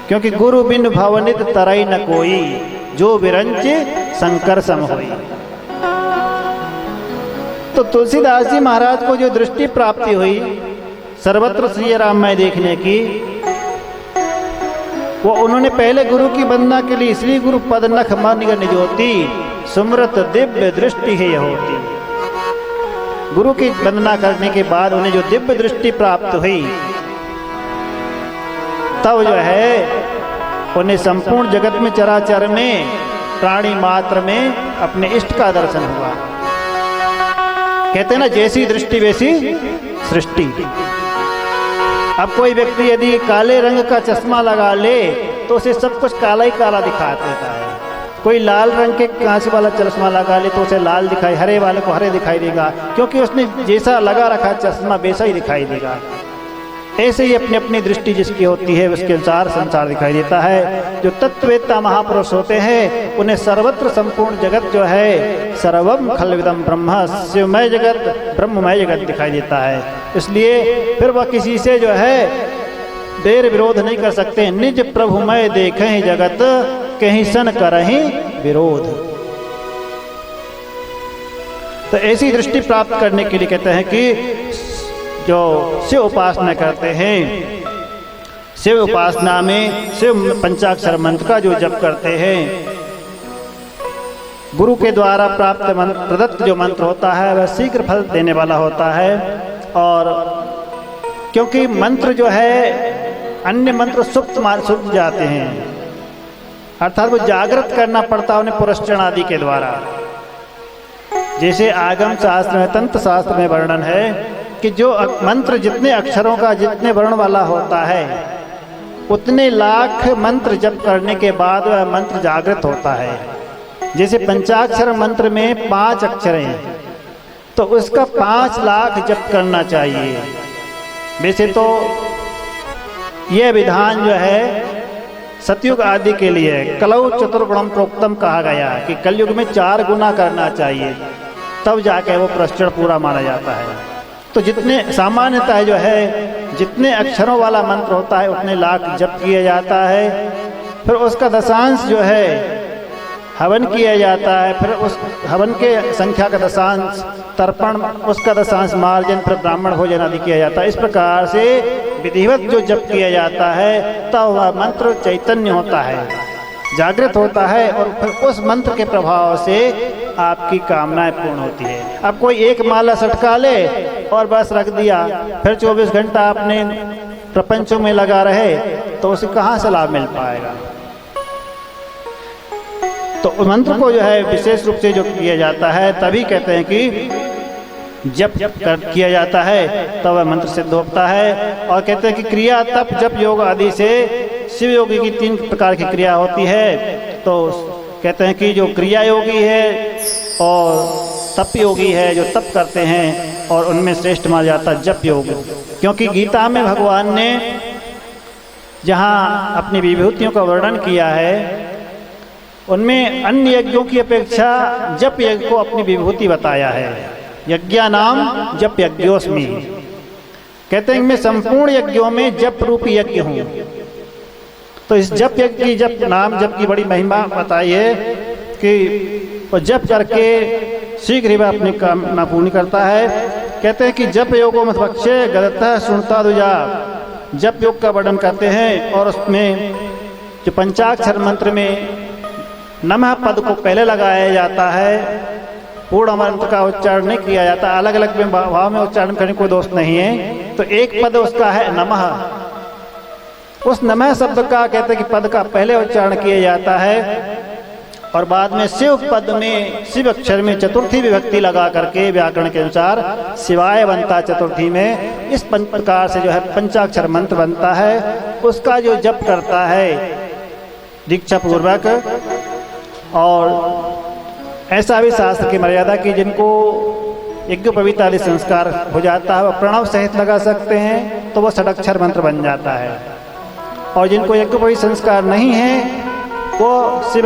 क्योंकि गुरु बिन भवनित तरई न कोई, जो विरंच शंकर सम होई। तो तुलसीदास जी महाराज को जो दृष्टि प्राप्ति हुई सर्वत्र श्री राममय देखने की, वो उन्होंने पहले गुरु की वंदना के लिए श्री गुरु पद नख मन निजोती, सुमृत दिव्य दृष्टि है होती। गुरु की वंदना करने के बाद उन्हें जो दिव्य दृष्टि प्राप्त हुई, तब जो है उन्हें संपूर्ण जगत में, चराचर में, प्राणी मात्र में अपने इष्ट का दर्शन हुआ। कहते हैं ना, जैसी दृष्टि वैसी सृष्टि। अब कोई व्यक्ति यदि काले रंग का चश्मा लगा ले तो उसे सब कुछ काला ही काला दिखा देता है। कोई लाल रंग के कांच वाला चश्मा लगा ले तो उसे लाल दिखाई, हरे वाले को हरे दिखाई देगा, क्योंकि उसने जैसा लगा रखा चश्मा वैसा ही दिखाई देगा। ऐसे ही अपनी अपनी दृष्टि जिसकी होती है उसके अनुसार संसार दिखाई देता है। जो तत्ववेत्ता महापुरुष होते हैं उन्हें सर्वत्र संपूर्ण जगत जो है सर्वम खलविदम ब्रह्म, शिवमय जगत, ब्रह्ममय जगत दिखाई देता है। इसलिए फिर वह किसी से जो है देर विरोध नहीं कर सकते। निज प्रभुमय देखें जगत, कहीं सन करहीं विरोध। तो ऐसी दृष्टि प्राप्त करने के लिए कहते हैं कि जो शिव उपासना करते हैं, शिव उपासना में शिव पंचाक्षर मंत्र का जो जप करते हैं, गुरु के द्वारा प्राप्त प्रदत्त जो मंत्र होता है वह शीघ्र फल देने वाला होता है। और क्योंकि मंत्र जो है अन्य मंत्र सुप्त जाते हैं, अर्थात वो जागृत करना पड़ता है उन्हें पुरस्चरण आदि के द्वारा। जैसे आगम शास्त्र में, तंत्र शास्त्र में वर्णन है कि जो मंत्र जितने अक्षरों का, जितने वर्ण वाला होता है, उतने लाख मंत्र जप करने के बाद वह मंत्र जागृत होता है। जैसे पंचाक्षर मंत्र में 5 अक्षर हैं, तो उसका 5 लाख जप करना चाहिए। वैसे तो यह विधान जो है सतयुग आदि के लिए कलौ चतुर्गुणम प्रोक्तम कहा गया कि कलयुग में 4 गुना करना चाहिए, तब जाके वो प्रश्चरण पूरा माना जाता है। तो जितने सामान्यतः जो है जितने अक्षरों वाला मंत्र होता है उतने लाख जप किया जाता है। फिर उसका दशांश जो है हवन किया जाता है। फिर उस हवन के संख्या का दशांश तर्पण, उसका दशांश मार्जन, फिर ब्राह्मण भोजन आदि किया जाता है। इस प्रकार से विधिवत जो जप किया जाता है तब वह मंत्र चैतन्य होता है, जागृत होता है, और फिर उस मंत्र के प्रभाव से आपकी कामनाएं पूर्ण होती है। अब कोई एक माला सटका ले और बस रख दिया, फिर 24 घंटा अपने प्रपंचों में लगा रहे, तो उसे कहाँ से लाभ मिल पाएगा। तो मंत्र को जो है विशेष रूप से जो किया जाता है, तभी कहते हैं कि जप किया जाता है तब वह मंत्र सिद्ध होता है। और कहते हैं कि क्रिया, तप, जप, योग आदि से शिव योगी की 3 प्रकार की क्रिया होती है। तो कहते हैं कि जो क्रिया योगी है और तप योगी है, जो तप करते हैं, और उनमें श्रेष्ठ माना जाता है जप योग। क्योंकि गीता में भगवान ने जहाँ अपनी विभूतियों का वर्णन किया है, उनमें अन्य यज्ञों की अपेक्षा जप यज्ञ को अपनी विभूति बताया है। यज्ञा नाम जप यज्ञोस्मि, कहते हैं मैं संपूर्ण यज्ञों में जप रूपी यज्ञ हूँ। तो इस जप यज्ञ की, जप नाम जप की बड़ी महिमा बताई है कि वो जप करके शीघ्र ही वह अपनी कामना पूर्ण करता है। कहते हैं कि जप योगो मध्वक्षे गदतः सुनता दुजा, जप योग का वर्णन करते हैं। और उसमें जो पंचाक्षर मंत्र में नमः पद को पहले लगाया जाता है, पूर्ण मंत्र का उच्चारण नहीं किया जाता, अलग अलग भाव में उच्चारण करने को दोष नहीं है। तो एक पद उसका है नमः, उस नमः शब्द का कहते हैं कि पद का पहले उच्चारण किया जाता है, और बाद में शिव पद में, शिव अक्षर में चतुर्थी विभक्ति लगा करके व्याकरण के अनुसार शिवाय बनता चतुर्थी में। इस प्रकार से जो है पंचाक्षर मंत्र बनता है, उसका जो जप करता है दीक्षा पूर्वक। और ऐसा भी शास्त्र की मर्यादा कि जिनको यज्ञोपवीत आदि संस्कार हो जाता है वह प्रणव सहित लगा सकते हैं, तो वह षडक्षर मंत्र बन जाता है। और जिनको यज्ञोपवीत संस्कार नहीं है वो शिव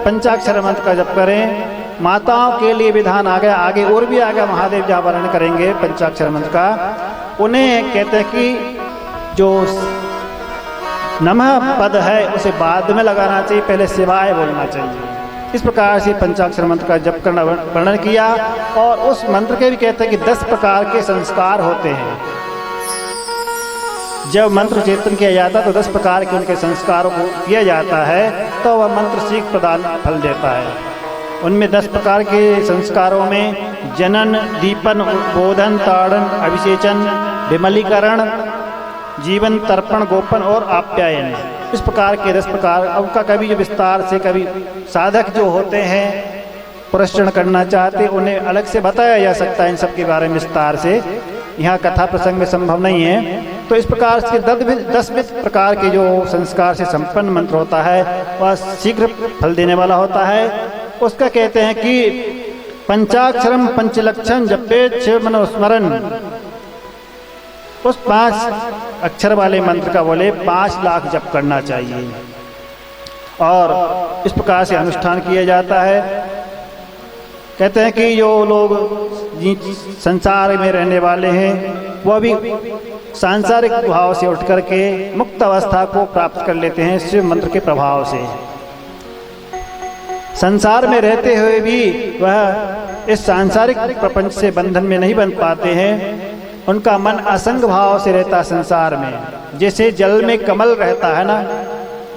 पंचाक्षर मंत्र का जप करें। माताओं के लिए विधान आ गया, आगे और भी आगे महादेव जहाँ वर्णन करेंगे पंचाक्षर मंत्र का, उन्हें कहते हैं कि जो नमः पद है उसे बाद में लगाना चाहिए, पहले शिवाय बोलना चाहिए। इस प्रकार से पंचाक्षर मंत्र का जप करना वर्णन किया। और उस मंत्र के भी कहते हैं कि 10 प्रकार के संस्कार होते हैं। जब मंत्र चेतन किया जाता है तो 10 प्रकार के उनके संस्कारों को किया जाता है, तो वह मंत्र शीघ्र प्रदान फल देता है। उनमें 10 प्रकार के संस्कारों में जनन, दीपन, बोधन, ताड़न, अभिषेचन, विमलीकरण, जीवन, तर्पण, गोपन और आप्यायन, इस प्रकार के 10 प्रकार। उनका कभी जो विस्तार से, कभी साधक जो होते हैं प्रश्न करना चाहते, उन्हें अलग से बताया जा सकता है इन सब के बारे में विस्तार से, यहाँ कथा प्रसंग में संभव नहीं है। तो इस प्रकार से 10 प्रकार के जो संस्कार से संपन्न मंत्र होता है वह शीघ्र फल देने वाला होता है। उसका कहते हैं कि पंचाक्षरम पंचलक्षण जपेत शिव मनोस्मरण, उस 5 अक्षर वाले मंत्र का बोले 5 लाख जप करना चाहिए। और इस प्रकार से अनुष्ठान किया जाता है। कहते हैं कि जो लोग संसार में रहने वाले हैं वह भी सांसारिक भाव से उठ करके मुक्त अवस्था को प्राप्त कर लेते हैं शिव मंत्र के प्रभाव से। संसार में रहते हुए भी वह इस सांसारिक प्रपंच से बंधन में नहीं बन पाते हैं। उनका मन असंग भाव से रहता संसार में, जैसे जल में कमल रहता है ना,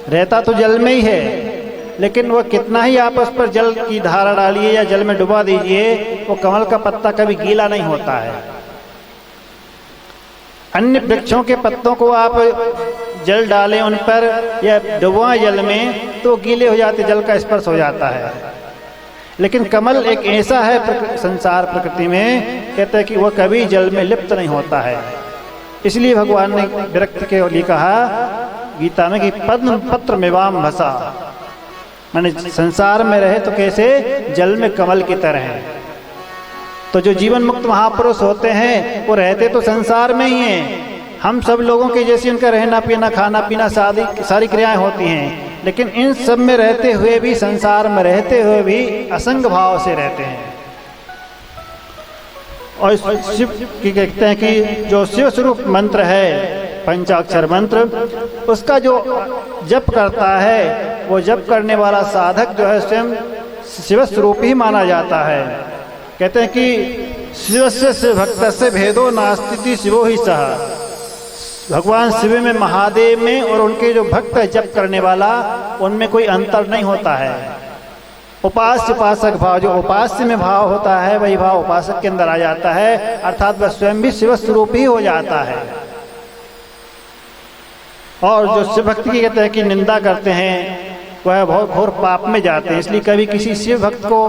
रहता तो जल में ही है, लेकिन वह कितना ही आप उस पर जल की धारा डालिए या जल में डुबा दीजिए, वो कमल का पत्ता कभी गीला नहीं होता है। अन्य वृक्षों के पत्तों को आप जल डालें उन पर या डुबोएं जल में, तो गीले हो जाते, जल का स्पर्श हो जाता है। लेकिन कमल एक ऐसा है संसार प्रकृति में, कहते हैं कि वह कभी जल में लिप्त नहीं होता है। इसलिए भगवान ने विरक्त के लिए कहा गीता में कि पद्म पत्र मेवाम भसा, माने संसार में रहे तो कैसे जल में कमल की तरह है। तो जो जीवन मुक्त महापुरुष होते हैं वो रहते तो संसार में ही हैं। हम सब लोगों के जैसे उनका रहना पीना खाना पीना सारी क्रियाएं होती हैं, लेकिन इन सब में रहते हुए भी, संसार में रहते हुए भी असंग भाव से रहते हैं। और शिव की कहते हैं कि जो शिव स्वरूप मंत्र है, पंचाक्षर मंत्र, उसका जो जप करता है वो जप करने वाला साधक जो है स्वयं शिव स्वरूप ही माना जाता है। कहते हैं कि शिवस्य भक्तस्य भेदो नास्ति शिवो ही सह। भगवान शिव में, महादेव में और उनके जो भक्त है जप करने वाला, उनमें कोई अंतर नहीं होता है। उपास्य उपासक भाव, जो उपास्य में भाव होता है वही भाव उपासक के अंदर आ जाता है, अर्थात वह स्वयं भी शिव स्वरूप ही हो जाता है। और जो शिव भक्ति की कहते हैं कि निंदा करते हैं वह बहुत घोर पाप में जाते हैं। इसलिए कभी किसी शिव भक्त को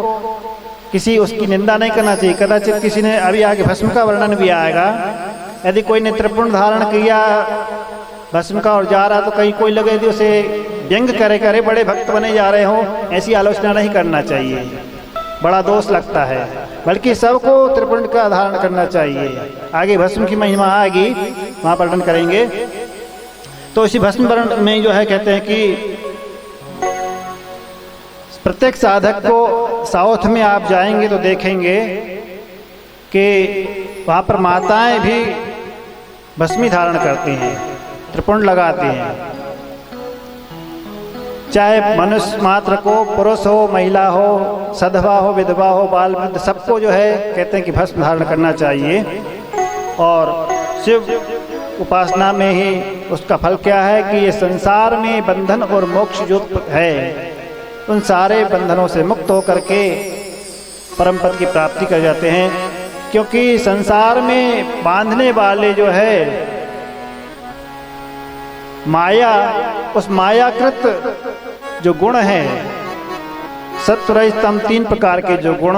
किसी उसकी निंदा नहीं करना चाहिए। कदाचित किसी ने, अभी आगे भस्म का वर्णन भी आएगा, यदि कोई ने त्रिपुण धारण किया भस्म का और जा रहा तो कहीं कोई लगे यदि उसे व्यंग करे बड़े भक्त बने जा रहे हो, ऐसी आलोचना नहीं करना चाहिए, बड़ा दोष लगता है। बल्कि सबको त्रिपुण का धारण करना चाहिए। आगे भस्म की महिमा आएगी, वहाँ वर्णन करेंगे। तो इसी भस्म वर्णन में जो है कहते हैं कि प्रत्येक साधक को साउथ में आप जाएंगे तो देखेंगे कि वहाँ पर माताएं भी भस्मी धारण करती हैं, त्रिपुंड लगाती हैं। चाहे मनुष्य मात्र को, पुरुष हो, महिला हो, सधवा हो, विधवा हो, बाल वृद्ध, सबको जो है कहते हैं कि भस्म धारण करना चाहिए। और शिव उपासना में ही उसका फल क्या है कि ये संसार में बंधन और मोक्ष जो है, उन सारे बंधनों से मुक्त होकर के परम पद की प्राप्ति कर जाते हैं। क्योंकि संसार में बांधने वाले जो है माया, उस मायाकृत जो गुण हैं, सत्व रज तम, 3 प्रकार के जो गुण,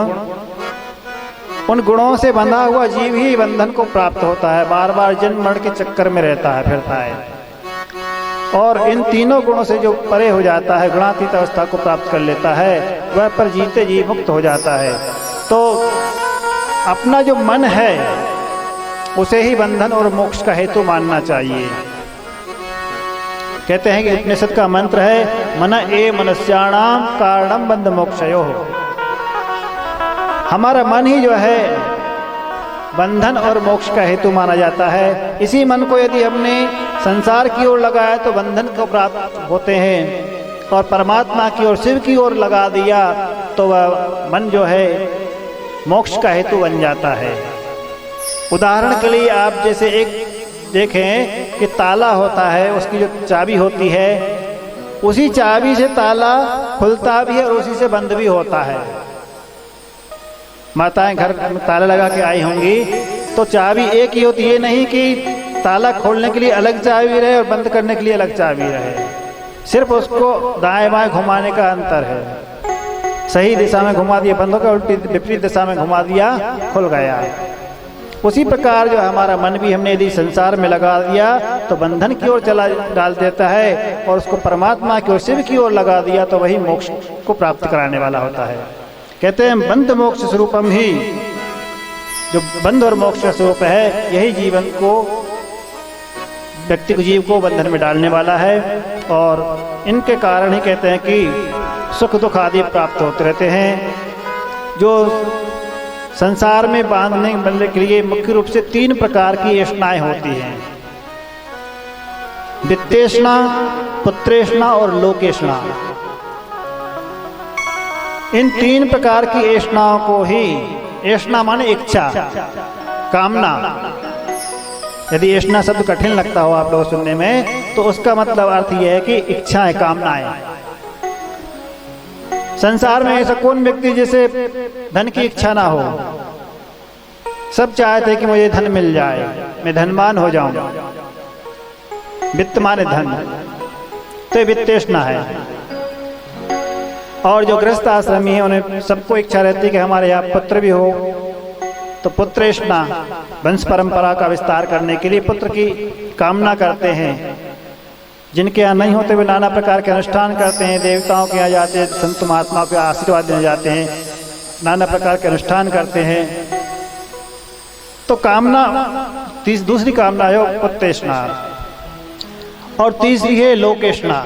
उन गुणों से बंधा हुआ जीव ही बंधन को प्राप्त होता है, बार बार जन्म मरण के चक्कर में रहता है, फिरता है। और इन तीनों गुणों से जो परे हो जाता है, गुणातीत अवस्था को प्राप्त कर लेता है, वह पर जीते जी मुक्त हो जाता है। तो अपना जो मन है उसे ही बंधन और मोक्ष का हेतु मानना चाहिए। कहते हैं कि उपनिषद का मंत्र है मन ए मनुष्याणाम कारणम बंध मोक्षयो। हमारा मन ही जो है बंधन और मोक्ष का हेतु माना जाता है। इसी मन को यदि हमने संसार की ओर लगाया तो बंधन को प्राप्त होते हैं, और परमात्मा की ओर, शिव की ओर लगा दिया तो वह मन जो है मोक्ष का हेतु बन जाता है। उदाहरण के लिए आप जैसे एक देखें कि ताला होता है, उसकी जो चाबी होती है, उसी चाबी से ताला खुलता भी है और उसी से बंद भी होता है। माताएं घर में ताला लगा के आई होंगी तो चाबी एक ही होती है, नहीं कि ताला खोलने के लिए अलग चाबी रहे और बंद करने के लिए अलग चाबी रहे, सिर्फ उसको दाएं बाएं घुमाने का अंतर है। सही दिशा में घुमा दिया बंद होगा, उल्टी विपरीत दिशा में घुमा दिया खुल गया। उसी प्रकार जो हमारा मन भी हमने यदि संसार में लगा दिया तो बंधन की ओर चला डाल देता है, और उसको परमात्मा की ओर, शिव की ओर लगा दिया तो वही मोक्ष को प्राप्त कराने वाला होता है। कहते हैं बंध मोक्ष स्वरूपम ही, जो बंध और मोक्ष का स्वरूप है यही जीवन को, व्यक्ति को, जीव को बंधन में डालने वाला है। और इनके कारण ही कहते हैं कि सुख दुख आदि प्राप्त होते रहते हैं। जो संसार में बांधने के लिए मुख्य रूप से 3 प्रकार की ऐष्णाएं होती हैं, वित्तेष्णा, पुत्रेष्णा और लोकेष्णा। इन 3 प्रकार की ऐष्णाओं को ही, ऐष्णा माने इच्छा, कामना। यदि ऐष्णा शब्द कठिन लगता हो आप लोगों सुनने में तो उसका मतलब अर्थ यह है कि इच्छाएं, कामनाएं। संसार में ऐसा कौन व्यक्ति जिसे धन की इच्छा ना हो? सब चाहते हैं कि मुझे धन मिल जाए, मैं धनवान हो जाऊं। वित्त माने धन, तो वित्तेष्णा है। और जो गृहस्थ आश्रमी है उन्हें सबको इच्छा रहती है कि हमारे यहाँ पुत्र भी हो, तो पुत्रेष्णा वंश परंपरा का विस्तार करने के लिए पुत्र की कामना करते हैं। जिनके यहाँ नहीं होते वे नाना प्रकार के अनुष्ठान करते हैं, देवताओं के यहाँ जाते हैं, संत महात्माओं के आशीर्वाद देने जाते हैं, नाना प्रकार के अनुष्ठान करते हैं। तो कामना दूसरी कामना है पुत्रेष्णा, और तीसरी है लोकेष्णा।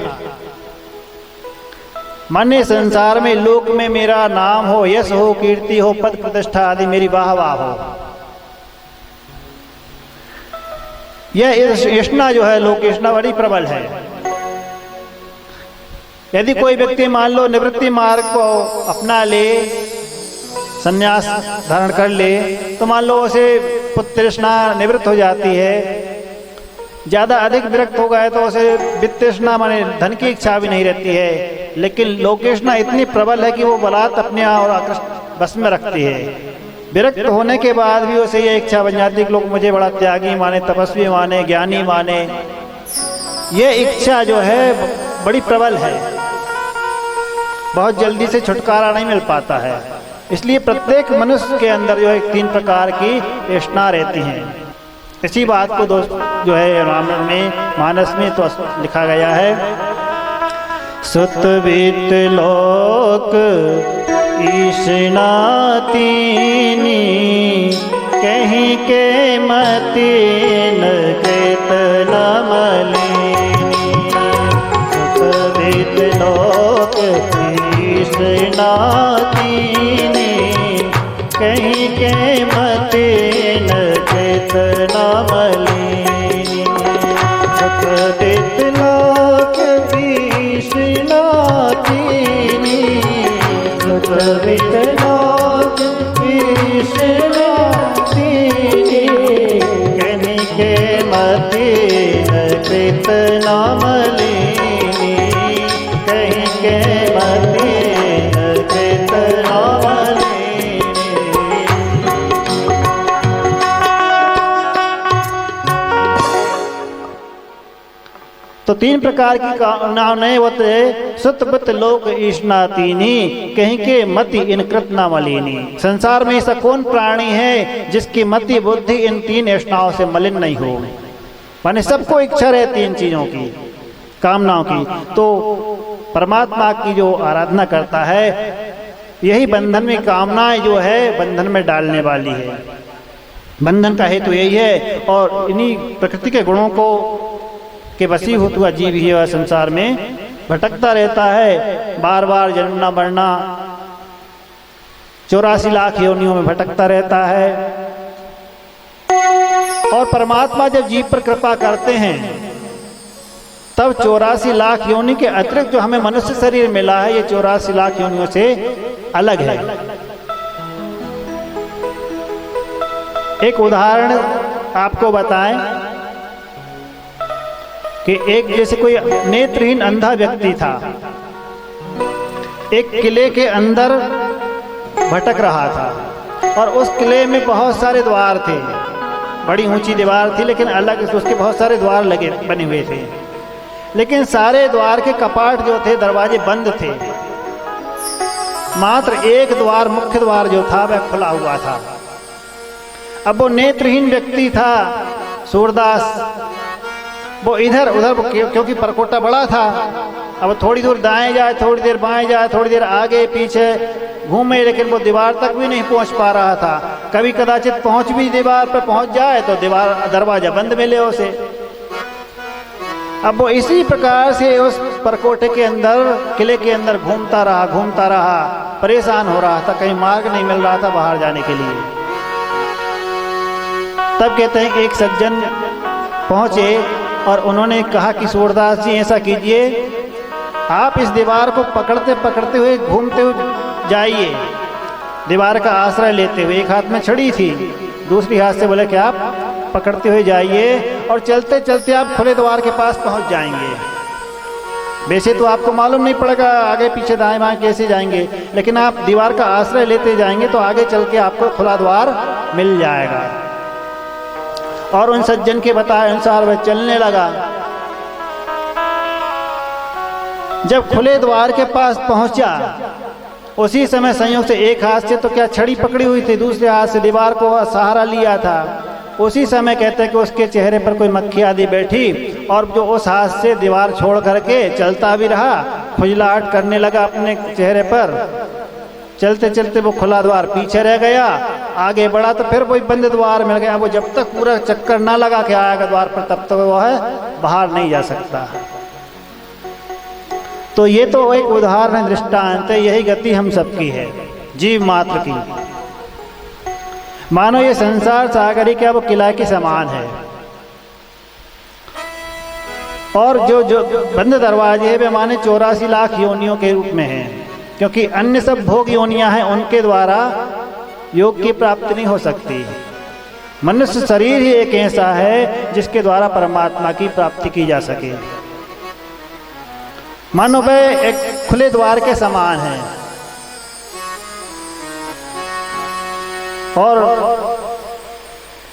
माने संसार में लोक में मेरा नाम हो, यश हो, कीर्ति हो, पद प्रतिष्ठा आदि मेरी वाह वाह हो। यह इष्णा जो है लोकेष्णा बड़ी प्रबल है। यदि कोई व्यक्ति मान लो निवृत्ति मार्ग को अपना ले, संन्यास धारण कर ले, तो मान लो उसे पुत्रेष्णा निवृत्त हो जाती है। ज़्यादा अधिक विरक्त हो गए तो उसे वित्तेष्णा माने धन की इच्छा भी नहीं रहती है। लेकिन लोकेष्णा इतनी प्रबल है कि वो बलात् अपने और आकृष्ट बस में रखती है। विरक्त होने के बाद भी उसे ये इच्छा बन जाती है कि लोग मुझे बड़ा त्यागी माने, तपस्वी माने, ज्ञानी माने। ये इच्छा जो है बड़ी प्रबल है, बहुत जल्दी से छुटकारा नहीं मिल पाता है। इसलिए प्रत्येक मनुष्य के अंदर जो है 3 प्रकार की तृष्णा रहती हैं। इसी बात को जो है रामायण में, मानस में तो लिखा गया है, सुत वित लोक ईशनातीनी कहीं के मतीन केतना मलिनी। सुत वित लोक ईशनातीनी कहीं के मतीन केतना मलिनी। सुत वित लोक वित लोक ईशनातीनी कहीं के मतीन केतना मलिनी। कहीं के मतीन केतना मलिनी। तो 3 प्रकार की कामनाएं होते सुतबत लोक ईशनातीनी कहीं के मति इन कृतना मलिनी। संसार में ऐसा कौन प्राणी है जिसकी मति बुद्धि इन 3 ऐष्णाओं से मलिन नहीं हो। माने सबको इच्छा रहती इन चीजों की, कामनाओं की। तो परमात्मा की जो आराधना करता है, यही बंधन में कामनाएं जो है बंधन में डालने वाली है। बंधन का हेतु यही है। और इन्हीं प्रकृति के गुणों को के वशीभूत हुआ जीव ही वह संसार में भटकता रहता है, बार बार जन्मना मरना, 84 लाख योनियों में भटकता रहता है। और परमात्मा जब जीव पर कृपा करते हैं तब 84 लाख योनि के अतिरिक्त जो हमें मनुष्य शरीर मिला है, ये 84 लाख योनियों से अलग है। एक उदाहरण आपको बताएं कि एक जैसे कोई नेत्रहीन अंधा व्यक्ति था, एक किले के अंदर भटक रहा था और उस किले में बहुत सारे द्वार थे। बड़ी ऊंची दीवार थी, लेकिन अलग उसके बहुत सारे द्वार लगे बने हुए थे। लेकिन सारे द्वार के कपाट जो थे, दरवाजे बंद थे। मात्र एक द्वार, मुख्य द्वार जो था वह खुला हुआ था। अब वो नेत्रहीन व्यक्ति था, सूरदास, वो इधर उधर, क्योंकि परकोटा बड़ा था, अब थोड़ी दूर दाएं जाए, थोड़ी देर बाएं जाए, थोड़ी देर आगे पीछे घूमे, लेकिन वो दीवार तक भी नहीं पहुंच पा रहा था। कभी कदाचित पहुंच भी दीवार पर पहुंच जाए तो दरवाजा बंद मिले उसे। अब वो इसी प्रकार से उस परकोटे के अंदर, किले के अंदर घूमता रहा, परेशान हो रहा था, कहीं मार्ग नहीं मिल रहा था बाहर जाने के लिए। तब कहते हैं कि एक सज्जन पहुंचे और उन्होंने कहा कि सूरदास जी ऐसा कीजिए, आप इस दीवार को पकड़ते पकड़ते हुए घूमते हुए जाइए, दीवार का आश्रय लेते हुए। एक हाथ में छड़ी थी, दूसरी हाथ से बोले कि आप पकड़ते हुए जाइए और चलते चलते आप खुले द्वार के पास पहुंच जाएंगे। वैसे तो आपको मालूम नहीं पड़ेगा आगे पीछे दाएं बाएं कैसे जाएंगे, लेकिन आप दीवार का आश्रय लेते जाएंगे तो आगे चल के आपको खुला द्वार मिल जाएगा। और उन सज्जन के बताए अनुसार वह चलने लगा। जब खुले द्वार के पास पहुंचा, उसी समय संयोग से एक हाथ से तो क्या छड़ी पकड़ी हुई थी, दूसरे हाथ से दीवार को सहारा लिया था। उसी समय कहते हैं कि उसके चेहरे पर कोई मक्खी आदि बैठी और जो उस हाथ से दीवार छोड़ करके चलता भी रहा, खुजलाहट करने लगा अपने चेहरे पर। चलते चलते वो खुला द्वार पीछे रह गया, आगे बढ़ा तो फिर वही बंद द्वार मिल गया। वो जब तक पूरा चक्कर ना लगा के आएगा द्वार पर, तब तक वो है बाहर नहीं जा सकता। तो ये तो एक उदाहरण है, दृष्टांत है। यही गति हम सबकी है, जीव मात्र की। मानो ये संसार सागर ही क्या वो किला के समान है, और जो बंद दरवाजे है वे माने 84 लाख योनियों के रूप में हैं, क्योंकि अन्य सब भोग योनियां हैं, उनके द्वारा योग की प्राप्ति नहीं हो सकती। मनुष्य शरीर ही एक ऐसा है जिसके द्वारा परमात्मा की प्राप्ति की जा सके। मानो वह एक खुले द्वार के समान है, और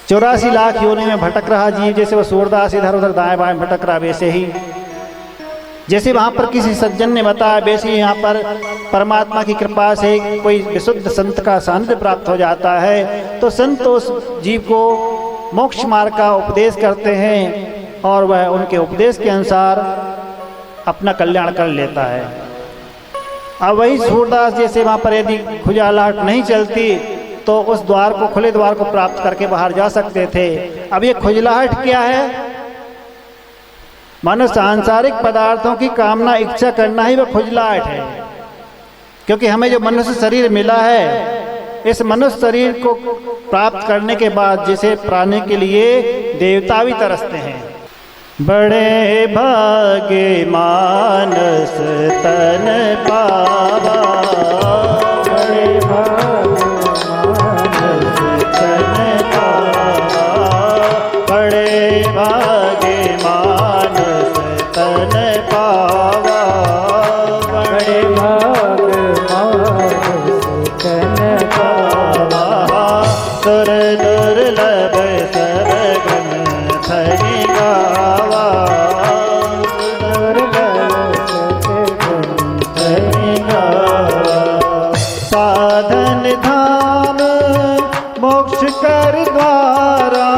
84 लाख योनि में भटक रहा जीव, जैसे वो सूरदास इधर उधर दाएं बाएं भटक रहा, वैसे ही जैसे वहाँ पर किसी सज्जन ने बताया, वैसे ही यहाँ पर परमात्मा की कृपा से कोई विशुद्ध संत का सानिध्य प्राप्त हो जाता है, तो संत उस जीव को मोक्ष मार्ग का उपदेश करते हैं और वह उनके उपदेश के अनुसार अपना कल्याण कर लेता है। अब वही सूरदास जैसे वहाँ पर यदि खुजालाहट नहीं चलती तो उस द्वार को, खुले द्वार को प्राप्त करके बाहर जा सकते थे। अब ये खुजलाहट क्या है? मानो सांसारिक पदार्थों की कामना इच्छा करना ही वह खुजलाहट है। क्योंकि हमें जो मनुष्य शरीर मिला है, इस मनुष्य शरीर को प्राप्त करने के बाद जिसे पाने के लिए देवता भी तरसते हैं। बड़े भाग्य मानस तन पावा, बड़े बड़े भाग्य मानस तन पावा, बड़े भाग्य मानस तन पावा। सुर दुर्लभ सब ग्रंथ गावा, दुर्लभ सब ग्रंथ गावा। साधन धाम मोक्ष कर द्वारा,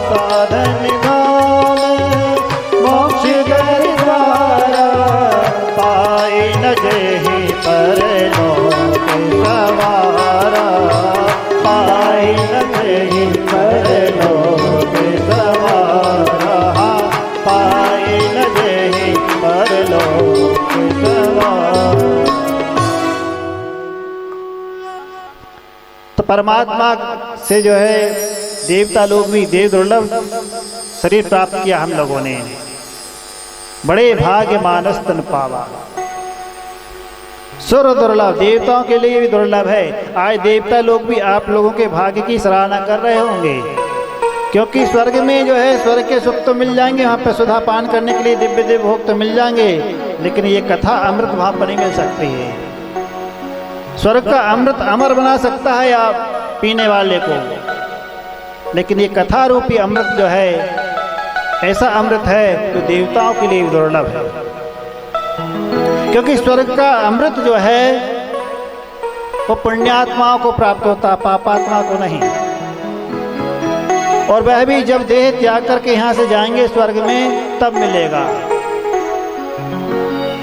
साधन धाम मोक्ष कर द्वारा। पाए न जेहि परलोक सवारा, पाए न जेहि परलोक सवारा, पाए न जेहि परलोक सवारा। तो परमात्मा से जो है देवता लोग भी देव दुर्लभ शरीर प्राप्त किया हम लोगों ने। बड़े भाग्य मानस तन पावा, सुर दुर्लभ, देवताओं के लिए भी दुर्लभ है। आज देवता लोग भी आप लोगों के भाग्य की सराहना कर रहे होंगे, क्योंकि स्वर्ग में जो है स्वर्ग के सुख तो मिल जाएंगे, वहाँ पर सुधा पान करने के लिए दिव्य दिव्य भोग तो मिल जाएंगे, लेकिन ये कथा अमृत वहाँ पर नहीं मिल सकती है। स्वर्ग का अमृत अमर बना सकता है आप पीने वाले को, लेकिन ये कथा रूपी अमृत जो है ऐसा अमृत है जो देवताओं के लिए दुर्लभ है। क्योंकि स्वर्ग का अमृत जो है वो पुण्यात्माओं को प्राप्त होता है, पापात्मा को नहीं। और वह भी जब देह त्याग करके यहाँ से जाएंगे स्वर्ग में तब मिलेगा,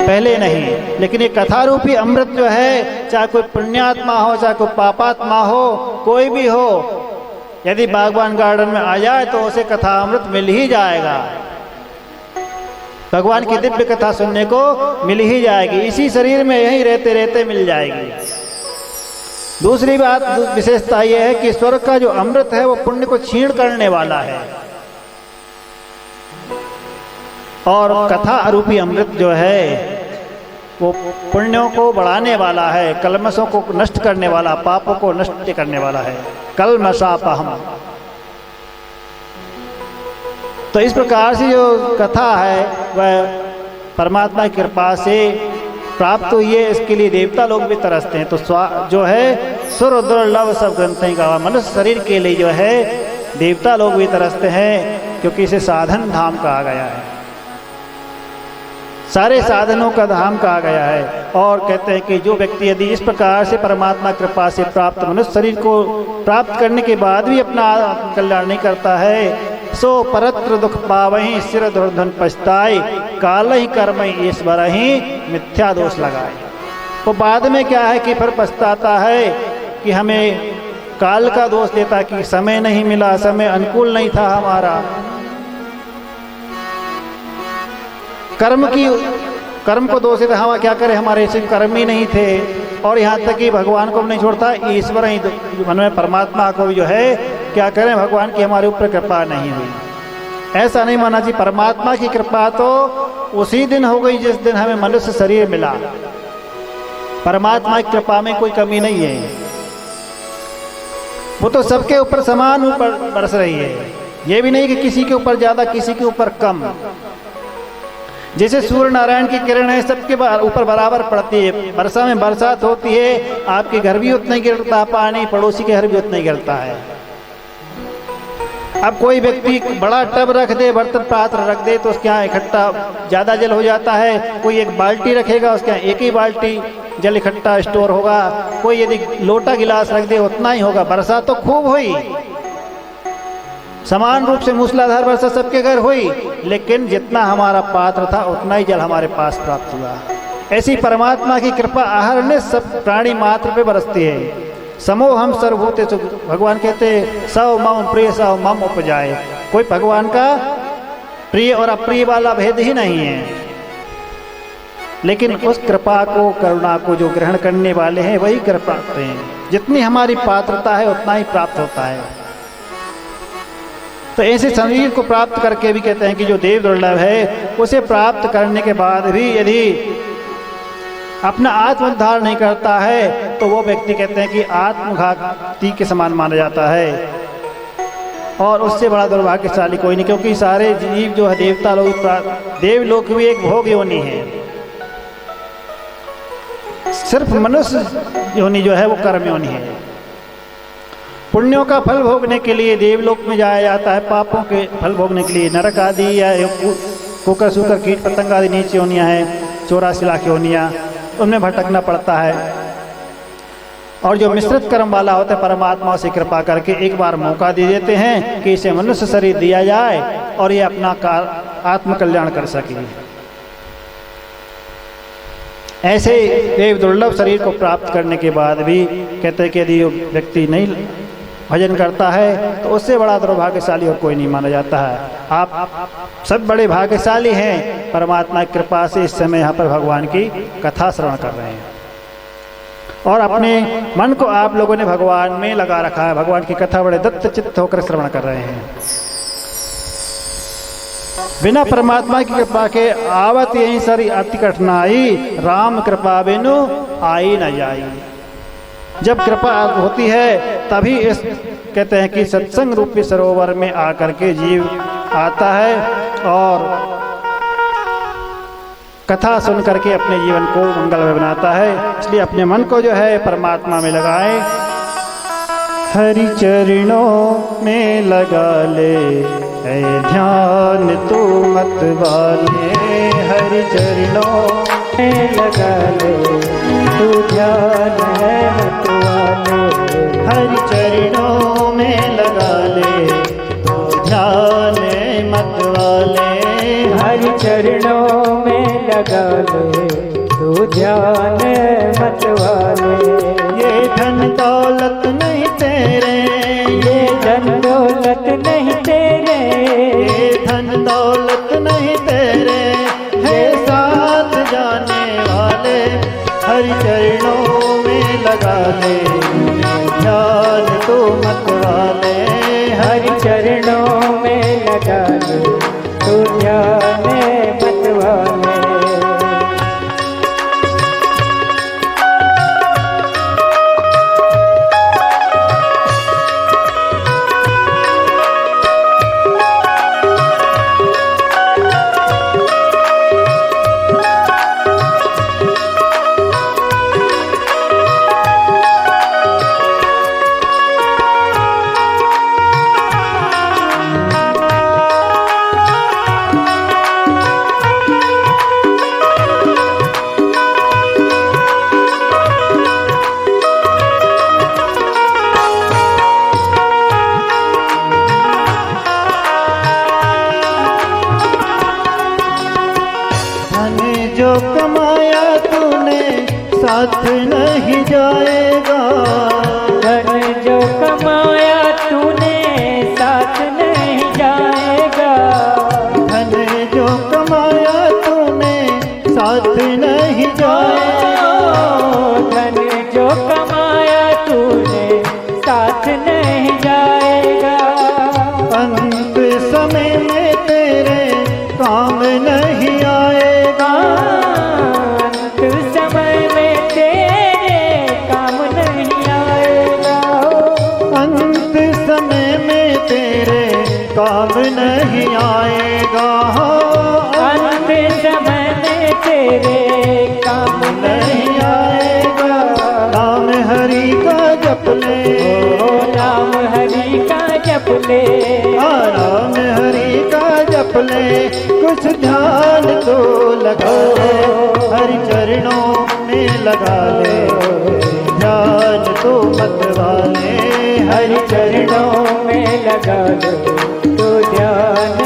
पहले नहीं। लेकिन ये कथा रूपी अमृत जो है, चाहे कोई पुण्यात्मा हो चाहे कोई पापात्मा हो, कोई भी हो, यदि बागवान गार्डन में आ जाए तो उसे कथा अमृत मिल ही जाएगा। भगवान की दिव्य कथा सुनने को मिल ही जाएगी, इसी शरीर में यहीं रहते रहते मिल जाएगी। दूसरी बात, विशेषता यह है कि स्वर्ग का जो अमृत है वो पुण्य को क्षीण करने वाला है, और कथा रूपी अमृत जो है वो पुण्यों को बढ़ाने वाला है, कलमशों को नष्ट करने वाला, पापों को नष्ट करने वाला है। कलमशापहम। तो इस प्रकार से जो कथा है वह परमात्मा की कृपा से प्राप्त हुई है, इसके लिए देवता लोग भी तरसते हैं। तो जो है सुर दुर्लभ सब ग्रंथ गावा, मनुष्य शरीर के लिए जो है देवता लोग भी तरसते हैं, क्योंकि इसे साधन धाम कहा गया है। सारे साधनों का धाम कहा गया है। और कहते हैं कि जो व्यक्ति यदि इस प्रकार से परमात्मा कृपा से प्राप्त मनुष्य शरीर को प्राप्त करने के बाद भी अपना कल्याण नहीं करता है, सो परत्र दुख पावहीं सिर दुर्धन पछताए, काल ही कर्म ईश्वर ही मिथ्या दोष लगाए। तो बाद में क्या है कि फिर पछताता है कि हमें काल का दोष देता कि समय नहीं मिला, समय अनुकूल नहीं था हमारा, कर्म को दोष देता, हम क्या करें, हमारे ऐसे कर्म ही नहीं थे। और यहाँ तक कि भगवान को भी नहीं छोड़ता, ईश्वर ही मन में परमात्मा को भी जो है क्या करें, भगवान की हमारे ऊपर कृपा नहीं हुई। ऐसा नहीं माना चाहिए। परमात्मा की कृपा तो उसी दिन हो गई जिस दिन हमें मनुष्य शरीर मिला। परमात्मा की कृपा में कोई कमी नहीं है, वो तो सबके ऊपर समान ऊपर बरस रही है। ये भी नहीं कि किसी के ऊपर ज्यादा किसी के ऊपर कम। जैसे सूर्य नारायण की किरण है सबके ऊपर बराबर पड़ती है, वर्षा में बरसात होती है, आपके घर भी उतना ही गिरता पानी, पड़ोसी के घर भी उतना ही गिरता है। अब कोई व्यक्ति बड़ा टब रख दे, बर्तन पात्र रख दे, तो उसके यहाँ इकट्ठा ज़्यादा जल हो जाता है। कोई एक बाल्टी रखेगा, उसके यहाँ एक ही बाल्टी जल इकट्ठा स्टोर होगा। कोई यदि लोटा गिलास रख दे उतना ही होगा। बरसात तो खूब हुई, समान रूप से मूसलाधार वर्षा सबके घर हुई, लेकिन जितना हमारा पात्र था उतना ही जल हमारे पास प्राप्त हुआ। ऐसी परमात्मा की कृपा आहरने सब प्राणी मात्र पे बरसती है। समो हम सर्वभूते, भगवान कहते सव मम प्रिय सव मम उपजाए। कोई भगवान का प्रिय और अप्रिय वाला भेद ही नहीं है, लेकिन उस कृपा को, करुणा को जो ग्रहण करने वाले हैं वही कर पाते हैं। जितनी हमारी पात्रता है उतना ही प्राप्त होता है। तो ऐसे शरीर को प्राप्त करके भी कहते हैं कि जो देव दुर्लभ है उसे प्राप्त करने के बाद भी यदि अपना आत्मोद्धार नहीं करता है तो वो व्यक्ति कहते हैं कि आत्मघाती के समान माना जाता है। और उससे बड़ा दुर्भाग्यशाली कोई नहीं, क्योंकि सारे जीव जो है देवता लोग, देवलोक भी एक भोग योनि है, सिर्फ मनुष्य योनि जो है वो कर्म योनि है। पुण्यों का फल भोगने के लिए देवलोक में जाया जाता है, पापों के फल भोगने के लिए नरक आदि या कुकर सुकर कीट पतंग आदि नीच योनियाँ हैं, 84 लाख योनियाँ, उनमें भटकना पड़ता है। और जो मिश्रित कर्म वाला होता है परमात्मा से कृपा करके एक बार मौका दे देते हैं कि इसे मनुष्य शरीर दिया जाए और ये अपना आत्मकल्याण कर सके। ऐसे देव दुर्लभ शरीर को प्राप्त करने के बाद भी कहते हैं कि यदि व्यक्ति नहीं भजन करता है तो उससे बड़ा दुर्भाग्यशाली और कोई नहीं माना जाता है। आप सब बड़े भाग्यशाली हैं, परमात्मा की कृपा से इस समय यहाँ पर भगवान की कथा श्रवण कर रहे हैं और अपने मन को आप लोगों ने भगवान में लगा रखा है। भगवान की कथा बड़े दत्त चित्त होकर श्रवण कर रहे हैं। बिना परमात्मा की कृपा के आवत यही सारी अति कठिनाई, राम कृपा बिनु आई न जाई। जब कृपा होती है तभी इस कहते हैं कि सत्संग रूपी सरोवर में आकर के जीव आता है और कथा सुन करके अपने जीवन को मंगलमय बनाता है। इसलिए अपने मन को जो है परमात्मा में लगाए, हरि चरणों में लगा ले है ध्यान तू मत वाले, हरि चरणों में लगा ले तू ध्यान है मत वाले, हरि चरणों में लगा ले तू ध्यान है मत वाले, हरि चरणों में लगा ले तू ध्यान मत वाले। ये धन दौलत नहीं तेरे, ये धन दौलत नहीं तेरे, ये धन दौलत नहीं तेरे, है साथ जाने वाले, हरि चरणों में लगा ले ध्यान तो मत वाले, हरि चरणों में लगा ले तू ध्यान मत वाले। जो कमाया तूने साथ नहीं जाएगा। धन जो कमाया तूने साथ नहीं जाएगा। धन जो कमाया तूने साथ नहीं जाएगा। धन जो कमाया तूने साथ नहीं जाएगा। अंत समय में तेरे काम नहीं आएगा। अंत समय में तेरे काम नहीं आएगा। अंत समय में तेरे काम नहीं आएगा। अंत समय में तेरे काम नहीं आएगा। नाम हरि का जप ले, नाम हरि का जप ले। नाम हरि का जप ले, कुछ ध्यान तो लगा ले, हरि चरणों में लगा ले। ध्यान तो मत वाले, हरि चरणों में लगा लो तो ध्यान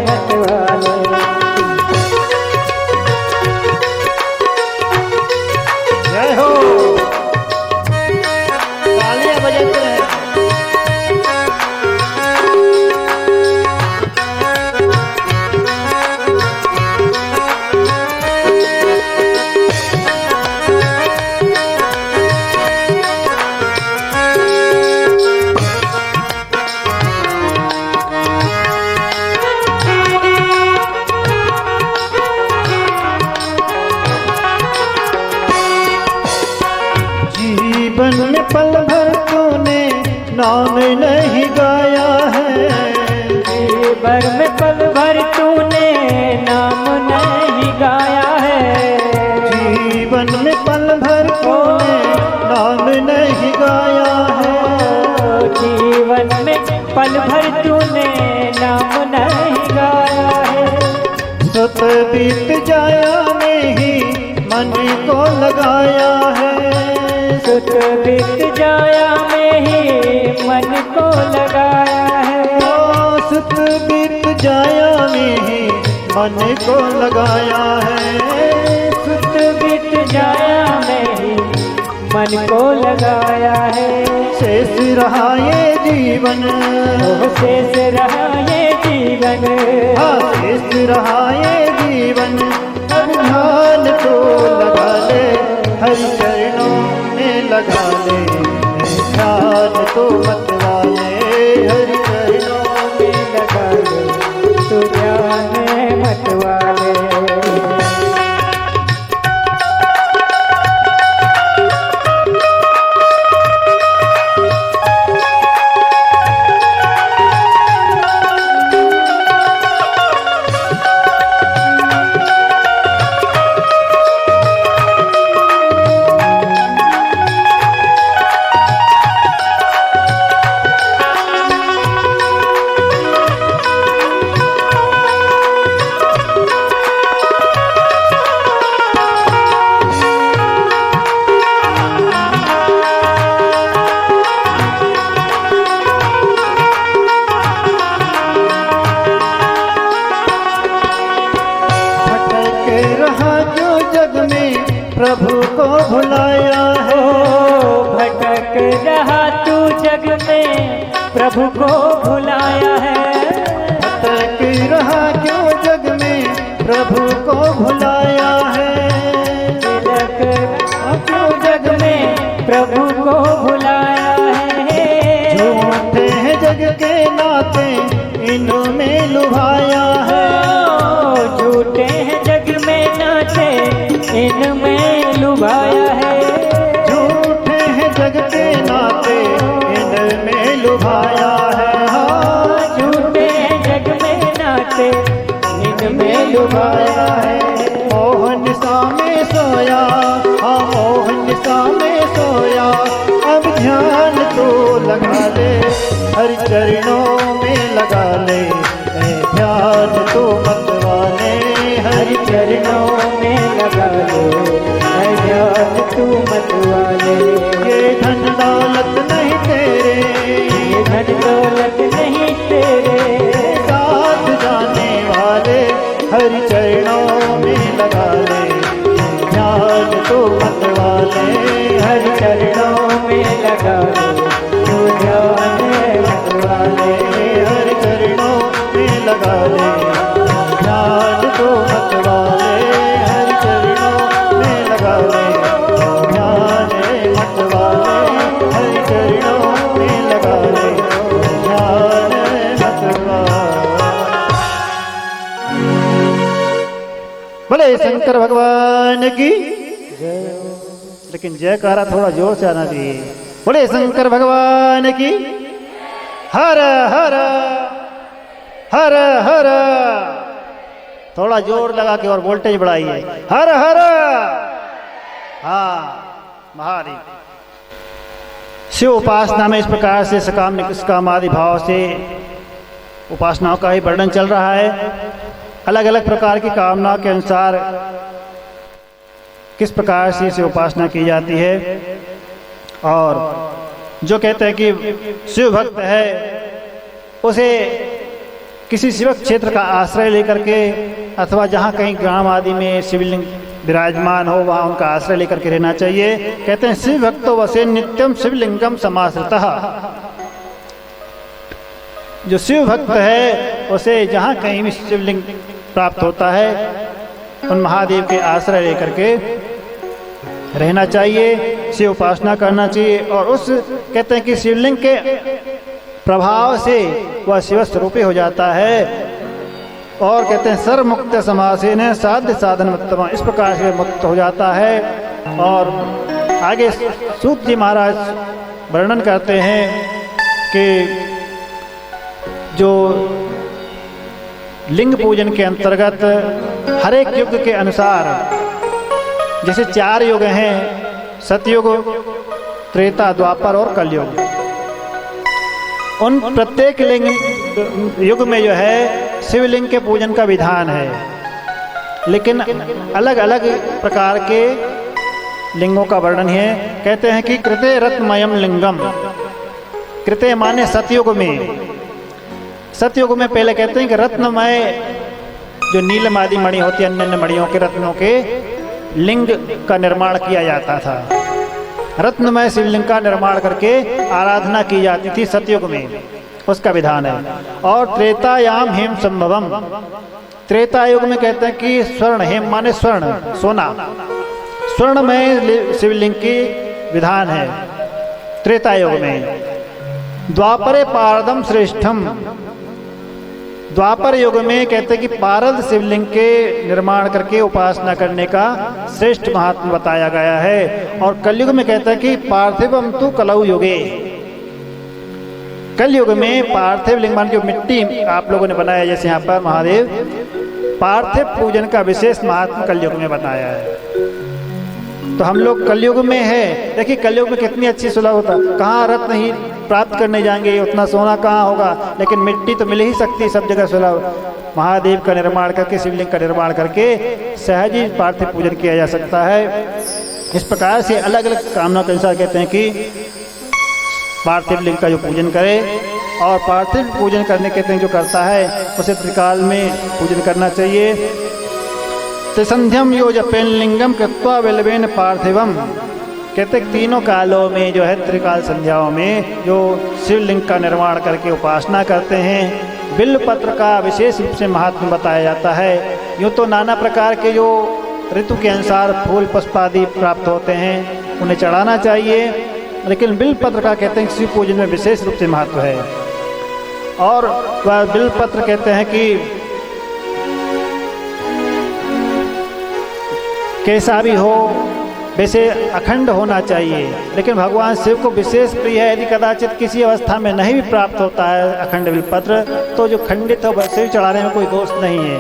मत वाले। जय हो। तालियां बजाते हैं। जीवन में पल भर तूने नाम नहीं गाया है। जीवन में पल भर तूने नाम नहीं गाया है। जीवन में पल भर तूने नाम नहीं गाया है। जीवन में पल भर तूने नाम नहीं गाया है। सुत बीत जाया में ही मन को लगाया है। सुत बीत जाया में ही मन को लगाया है। ओ सुत बीत जाया में ही मन को लगाया है। सुत बीत जाया में ही मन को लगाया है। शेष रहा ये जीवन, शेष रहा ये जीवन। हाँ शेष रहा ये जीवन, अब ध्यान तो लगा ले, हरि चरणों में लगा ले। ध्यान तो मत वाले, हरि चरणों में लगा लो तो ध्यान मत वाले। प्रभु को भुलाया है। भटक रहा तू जग में प्रभु को भुलाया है। भटक रहा क्यों जग में प्रभु को भुलाया है। भटक क्यों जग में प्रभु को भुलाया है। झूठे हैं जग के नाते इनमें लुभाया है। झूठे हैं जग में नाते इनमें लुभाया है। झूठे हैं जग के नाते इनमें लुभाया है। झूठे हैं जग में नाते इनमें लुभाया है। मोहन सा में सोया, हाँ मोहन सा में सोया, अब ध्यान तो लगा ले, हरि चरणों में लगा ले। ध्यान तो मत वाले, हरि चरणों में लगा लो, ध्यान तू मत वाले। ये धन दौलत नहीं तेरे, ये धन दौलत नहीं तेरे, साथ जाने वाले हरि चरणों में लगा ले। बोले शंकर भगवान की। लेकिन जयकारा थोड़ा जोर से आना चाहिए। बोले शंकर भगवान की। हर हर हर हर, थोड़ा जोर लगा के और वोल्टेज बढ़ाइए। हर हर। हाँ महादेव। शिव उपासना में इस प्रकार से सकाम निष्काम आदि भाव से उपासनाओं का ही वर्णन चल रहा है। अलग अलग प्रकार की कामनाओं के अनुसार किस प्रकार से इसे उपासना की जाती है। और जो कहते हैं कि शिव भक्त है उसे किसी शिव क्षेत्र का आश्रय लेकर के अथवा जहाँ कहीं ग्राम आदि में शिवलिंग विराजमान हो वहाँ उनका आश्रय लेकर के रहना चाहिए। कहते हैं शिव भक्तो वसे नित्यम शिवलिंगम समाश्रितः। जो शिव भक्त है उसे जहाँ कहीं भी शिवलिंग प्राप्त होता है उन महादेव के आश्रय लेकर के रहना चाहिए, शिव उपासना करना चाहिए। और उस कहते हैं कि शिवलिंग के प्रभाव से वह शिव स्वरूपी हो जाता है। और कहते हैं सर्वमुक्त समासेन साध्य साधन उत्तम, इस प्रकार से मुक्त हो जाता है। और आगे सूत जी महाराज वर्णन करते हैं कि जो लिंग पूजन के अंतर्गत हर एक युग के अनुसार, जैसे 4 युग हैं, सतयुग, त्रेता, द्वापर और कलयुग, उन प्रत्येक लिंग युग में जो है शिवलिंग के पूजन का विधान है। लेकिन अलग अलग प्रकार के लिंगों का वर्णन है। कहते हैं कि कृते रत्नमयम लिंगम, कृते माने सतयुग में। सतयुग में पहले कहते हैं कि रत्नमय जो नीलम आदि मणि होती है, अन्य अन्य मणियों के रत्नों के लिंग का निर्माण किया जाता था। रत्नमय शिवलिंग का निर्माण करके आराधना की जाती थी सतयुग में, उसका विधान है। और त्रेतायाम हेम संभवम, त्रेता युग में कहते हैं कि स्वर्ण, हेम माने स्वर्ण, सोना, स्वर्णमय शिवलिंग की विधान है त्रेता युग में। द्वापरे पारदम श्रेष्ठम, द्वापर युग में कहते हैं कि पारद शिवलिंग के निर्माण करके उपासना करने का श्रेष्ठ महात्मा बताया गया है। और कलयुग में कहता है कि पार्थिवम तु कलौ युगे, कलयुग में पार्थिव लिंग मान जो मिट्टी आप लोगों ने बनाया, जैसे यहाँ पर महादेव, पार्थिव पूजन का विशेष महात्मा कलयुग में बताया है। तो हम लोग कलयुग में है। देखिए कलयुग में कितनी अच्छी सुलभ होता, कहाँ रत्न ही प्राप्त करने जाएंगे, उतना सोना कहाँ होगा, लेकिन मिट्टी तो मिल ही सकती है सब जगह सुलभ। महादेव का निर्माण करके, शिवलिंग का निर्माण करके सहज ही पार्थिव पूजन किया जा सकता है। इस प्रकार से अलग अलग कामना के अनुसार कहते हैं कि पार्थिव लिंग का जो पूजन करे, और पार्थिव पूजन करने कहते हैं जो करता है उसे त्रिकाल में पूजन करना चाहिए। त्रिसंध्यम यो जपेन लिंगम कृत्वा विलवेन पार्थिवम, कहते तीनों कालों में जो है त्रिकाल संध्याओं में जो शिवलिंग का निर्माण करके उपासना करते हैं। बिल्वपत्र का विशेष रूप से महात्म्य बताया जाता है। यूँ तो नाना प्रकार के जो ऋतु के अनुसार फूल पुष्प आदि प्राप्त होते हैं उन्हें चढ़ाना चाहिए, लेकिन बिल्वपत्र का कहते हैं शिव पूजन में विशेष रूप से महत्व है। और वह बिल्वपत्र कहते हैं कि कैसा भी हो वैसे अखंड होना चाहिए, लेकिन भगवान शिव को विशेष प्रिय है। यदि कदाचित किसी अवस्था में नहीं भी प्राप्त होता है अखंड बिल्वपत्र, तो जो खंडित हो वैसे भी चढ़ाने में कोई दोष नहीं है।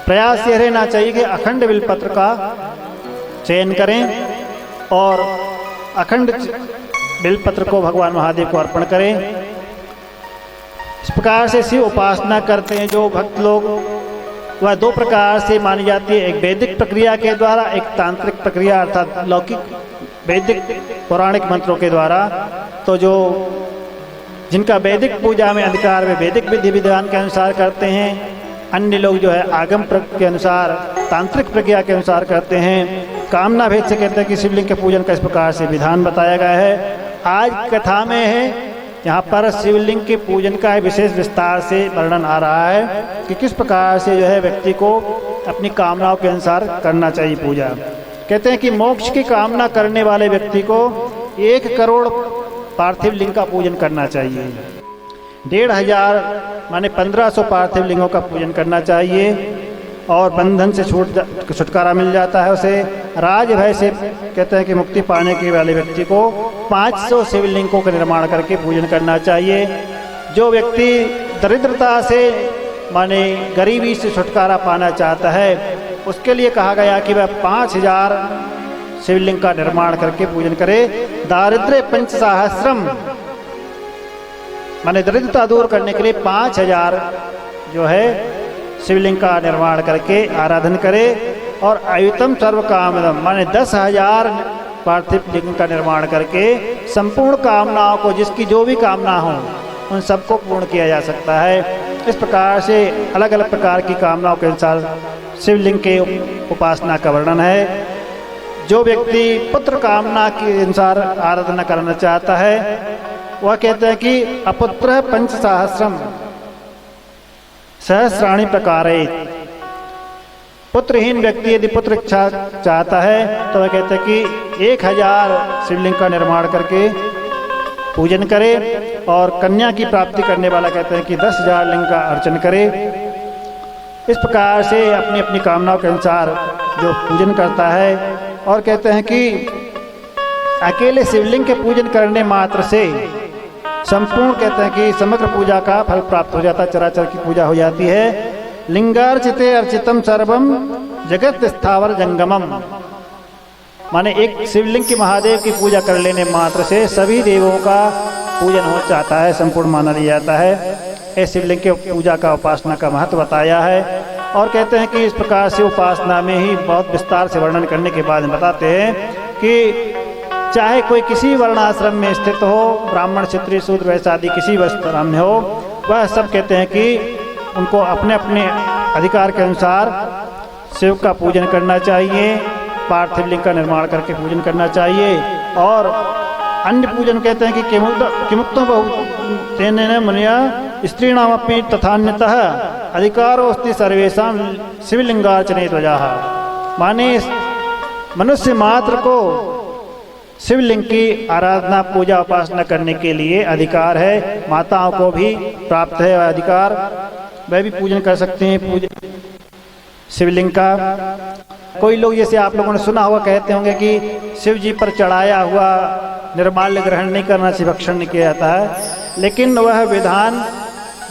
प्रयास ये रहना चाहिए कि अखंड बिल्वपत्र का चयन करें और अखंड बिल्वपत्र को भगवान महादेव को अर्पण करें। इस प्रकार से शिव उपासना करते हैं जो भक्त लोग, वह 2 प्रकार से मानी जाती है, एक वैदिक प्रक्रिया के द्वारा, एक तांत्रिक प्रक्रिया अर्थात लौकिक वैदिक पौराणिक मंत्रों के द्वारा। तो जो जिनका वैदिक पूजा में अधिकार वे वैदिक विधि विधान के अनुसार करते हैं, अन्य लोग जो है आगम के अनुसार तांत्रिक प्रक्रिया के अनुसार करते हैं। कामना भेद से कहते हैं कि शिवलिंग के पूजन का इस प्रकार से विधान बताया गया है। आज कथा में है यहाँ पर शिवलिंग के पूजन का विशेष विस्तार से वर्णन आ रहा है कि किस प्रकार से जो है व्यक्ति को अपनी कामनाओं के अनुसार करना चाहिए पूजा। कहते हैं कि मोक्ष की कामना करने वाले व्यक्ति को 1 करोड़ पार्थिव लिंग का पूजन करना चाहिए। 1500 माने 1500 पार्थिव लिंगों का पूजन करना चाहिए। और बंधन से छुटकारा मिल जाता है उसे। राज भय से कहते हैं कि मुक्ति पाने के वाले व्यक्ति को 500 शिवलिंगों का निर्माण करके पूजन करना चाहिए। जो व्यक्ति दरिद्रता से माने गरीबी से छुटकारा पाना चाहता है उसके लिए कहा गया कि वह 5000 शिवलिंग का निर्माण करके पूजन करे। दारिद्र्य पंचसहस्रम माने दरिद्रता दूर करने के लिए 5000 जो है शिवलिंग का निर्माण करके आराधन करे। और आयुतम सर्व कामदम माने 10,000 पार्थिव लिंग का निर्माण करके संपूर्ण कामनाओं को, जिसकी जो भी कामना हो उन सबको पूर्ण किया जा सकता है। इस प्रकार से अलग अलग प्रकार की कामनाओं के अनुसार शिवलिंग के उपासना का वर्णन है। जो व्यक्ति पुत्र कामना के अनुसार आराधना करना चाहता है वह कहते हैं कि अपुत्र पंचसहस्रम सहस्राणी प्रकारे। पुत्रहीन व्यक्ति यदि पुत्र इच्छा चाहता है तो वह कहते हैं कि 1000 शिवलिंग का निर्माण करके पूजन करे। और कन्या की प्राप्ति करने वाला कहते हैं कि 10,000 लिंग का अर्चन करे। इस प्रकार से अपनी अपनी कामनाओं के अनुसार जो पूजन करता है। और कहते हैं कि अकेले शिवलिंग के पूजन करने मात्र से संपूर्ण कहते हैं कि समग्र पूजा का फल प्राप्त हो जाता है, चराचर की पूजा हो जाती है। लिंगार्चिते अर्चितम सर्वम जगत स्थावर जंगमम माने एक शिवलिंग की महादेव की पूजा कर लेने मात्र से सभी देवों का पूजन हो जाता है, संपूर्ण माना लिया जाता है। इस शिवलिंग के पूजा का उपासना का महत्व बताया है। और कहते हैं कि इस प्रकार से उपासना में ही बहुत विस्तार से वर्णन करने के बाद बताते हैं कि चाहे कोई किसी वर्णाश्रम में स्थित हो, ब्राह्मण क्षत्रिय शूद्र वैश्य आदि किसी आश्रम में हो, वह सब कहते हैं कि उनको अपने अपने अधिकार के अनुसार शिव का पूजन करना चाहिए, पार्थिव लिंग का निर्माण करके पूजन करना चाहिए। और अन्य पूजन कहते हैं कि किमुक्तो बहुतेन मुनिया स्त्रीणाम अपनी तथान्यतः अधिकारोस्ति सर्वेषां शिवलिंगार्चने ध्वजाः माने मनुष्य मात्र को शिवलिंग की आराधना पूजा उपासना करने के लिए अधिकार है। माताओं को भी प्राप्त है वह अधिकार, वह भी पूजन कर सकते हैं शिवलिंग का। कोई लोग जैसे आप लोगों ने सुना होगा कहते होंगे कि शिव जी पर चढ़ाया हुआ निर्माल्य ग्रहण नहीं करना चाहिए, भक्षण नहीं किया जाता है। लेकिन वह विधान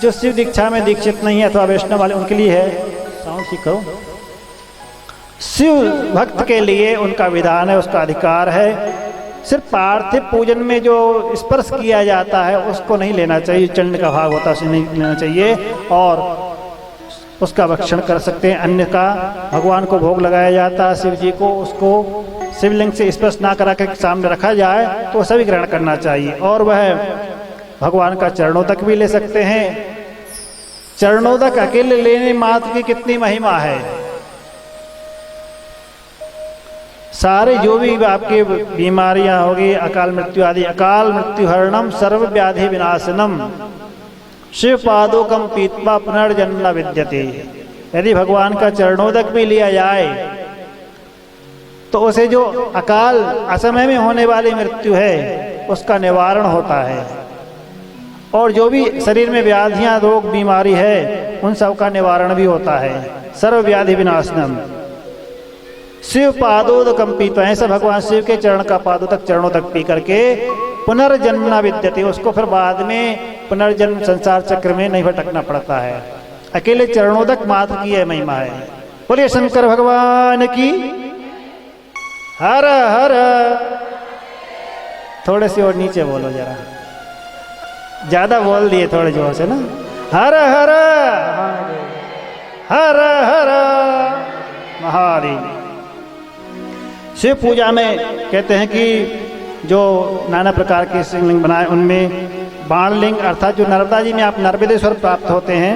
जो शिव दीक्षा में दीक्षित नहीं है अथवा वैष्णव वाले उनके लिए है। साउंड ठीक करो। शिव भक्त के लिए उनका विधान है, उसका अधिकार है। सिर्फ पार्थिव पूजन में जो स्पर्श किया जाता है उसको नहीं लेना चाहिए, चंड का भाग होता है उसे नहीं लेना चाहिए और उसका भक्षण कर सकते हैं। अन्य का भगवान को भोग लगाया जाता है शिव जी को, उसको शिवलिंग से स्पर्श ना करा कर सामने रखा जाए तो सभी ग्रहण करना चाहिए। और वह भगवान का चरणोदक भी ले सकते हैं। चरणोदक अकेले लेने मात्र की कितनी महिमा है। सारे जो भी आपके बीमारियां होगी, अकाल मृत्यु आदि, अकाल मृत्यु हरणम सर्व व्याधि विनाशनम शिव पादोकम पीत्वा पुनर्जन्म विद्यते। यदि भगवान का चरणोदक भी लिया जाए तो उसे जो अकाल असमय में होने वाली मृत्यु है उसका निवारण होता है। और जो भी शरीर में व्याधियां रोग बीमारी है उन सब का निवारण भी होता है। सर्व व्याधि विनाशनम शिव पादोदकम पीत्वा, ऐसा भगवान शिव के चरण का पादोदक चरणोदक पी करके पुनर्जन्म न विद्यते, उसको फिर बाद में पुनर्जन्म संसार चक्र में नहीं भटकना पड़ता है। अकेले चरणोदक मात्र की यह महिमा है। बोलिए शंकर भगवान की हर हर। थोड़े से और नीचे बोलो जरा, ज्यादा बोल दिए थोड़े जोर से ना। हर हर हर हर महादेव। शिव पूजा में कहते हैं कि जो नाना प्रकार के शिवलिंग बनाए उनमें बाणलिंग अर्थात जो नर्मदा जी में आप नर्मदेश्वर प्राप्त होते हैं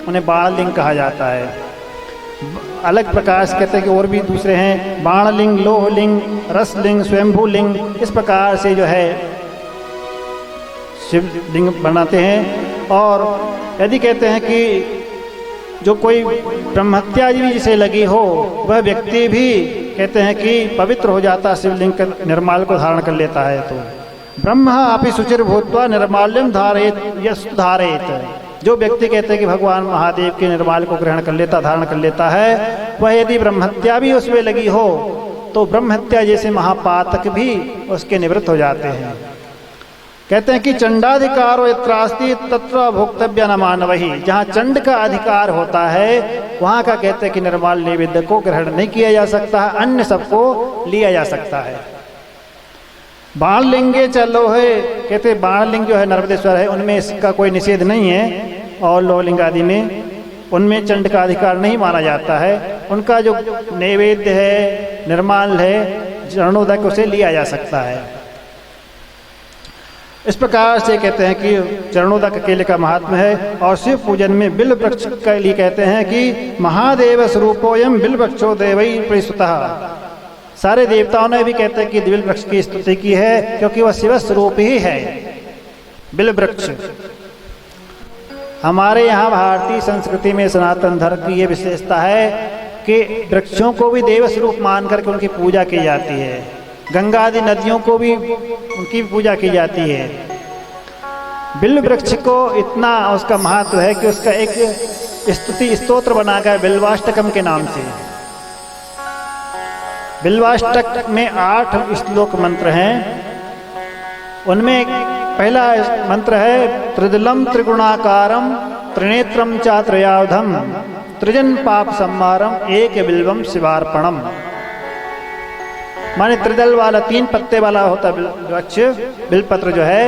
उन्हें बाणलिंग कहा जाता है। अलग प्रकार से कहते हैं कि और भी दूसरे हैं, बाणलिंग, लोहलिंग, रसलिंग, स्वयंभूलिंग, इस प्रकार से जो है शिवलिंग बनाते हैं। और यदि कहते हैं कि जो कोई ब्रह्महत्या भी जिसे लगी हो वह व्यक्ति भी कहते हैं कि पवित्र हो जाता, शिवलिंग के निर्माल को धारण कर लेता है। तो ब्रह्म अपि शुचिर भूत्वा निर्माल्यम धारेत यस्तु धारेत, जो व्यक्ति कहते हैं कि भगवान महादेव के निर्माल को ग्रहण कर लेता, धारण कर लेता है, वह यदि ब्रह्महत्या भी उसमें लगी हो तो ब्रह्महत्या जैसे महापातक भी उसके निवृत्त हो जाते हैं। कहते हैं कि चंडाधिकारो यत्रास्ति तत्र भोक्तव्य न मानवहि, जहाँ चंड का अधिकार होता है वहाँ का कहते हैं कि निर्माल नैवेद्य को ग्रहण नहीं किया जा सकता है, अन्य सबको लिया जा सकता है। बाणलिंगे चलो है, कहते बाणलिंग जो है नर्मदेश्वर है उनमें इसका कोई निषेध नहीं है, और लोहलिंग आदि में उनमें चंड का अधिकार नहीं माना जाता है। उनका जो नैवेद्य है, निर्माल है, चरणोदक उसे लिया जा सकता है। इस प्रकार से कहते हैं कि चरणोदक अकेले का महात्मा है। और शिव पूजन में बिल्व वृक्ष के लिए कहते हैं कि महादेव स्वरूपोयम बिल्व वृक्षो देवई परिसुतः। सारे देवताओं ने भी कहते हैं कि बिल्व वृक्ष की स्तुति की है, क्योंकि वह शिव स्वरूप ही है। बिल्व वृक्ष हमारे यहाँ भारतीय संस्कृति में सनातन धर्म की यह विशेषता है कि वृक्षों को भी देव स्वरूप मान करके उनकी पूजा की जाती है। गंगा आदि नदियों को भी उनकी पूजा की जाती है। बिल्व वृक्ष को इतना उसका महत्व है कि उसका एक स्तुति स्तोत्र बना गया बिल्वाष्टकम के नाम से। बिल्वाष्टक में 8 श्लोक मंत्र हैं। उनमें पहला मंत्र है त्रिदलम त्रिगुणाकारम त्रिनेत्रम च त्रयावधम त्रिजन पाप संहारम एक बिल्वम शिवार्पणम। माने त्रिदल वाला 3 पत्ते वाला होता वृक्ष बिल्वपत्र जो है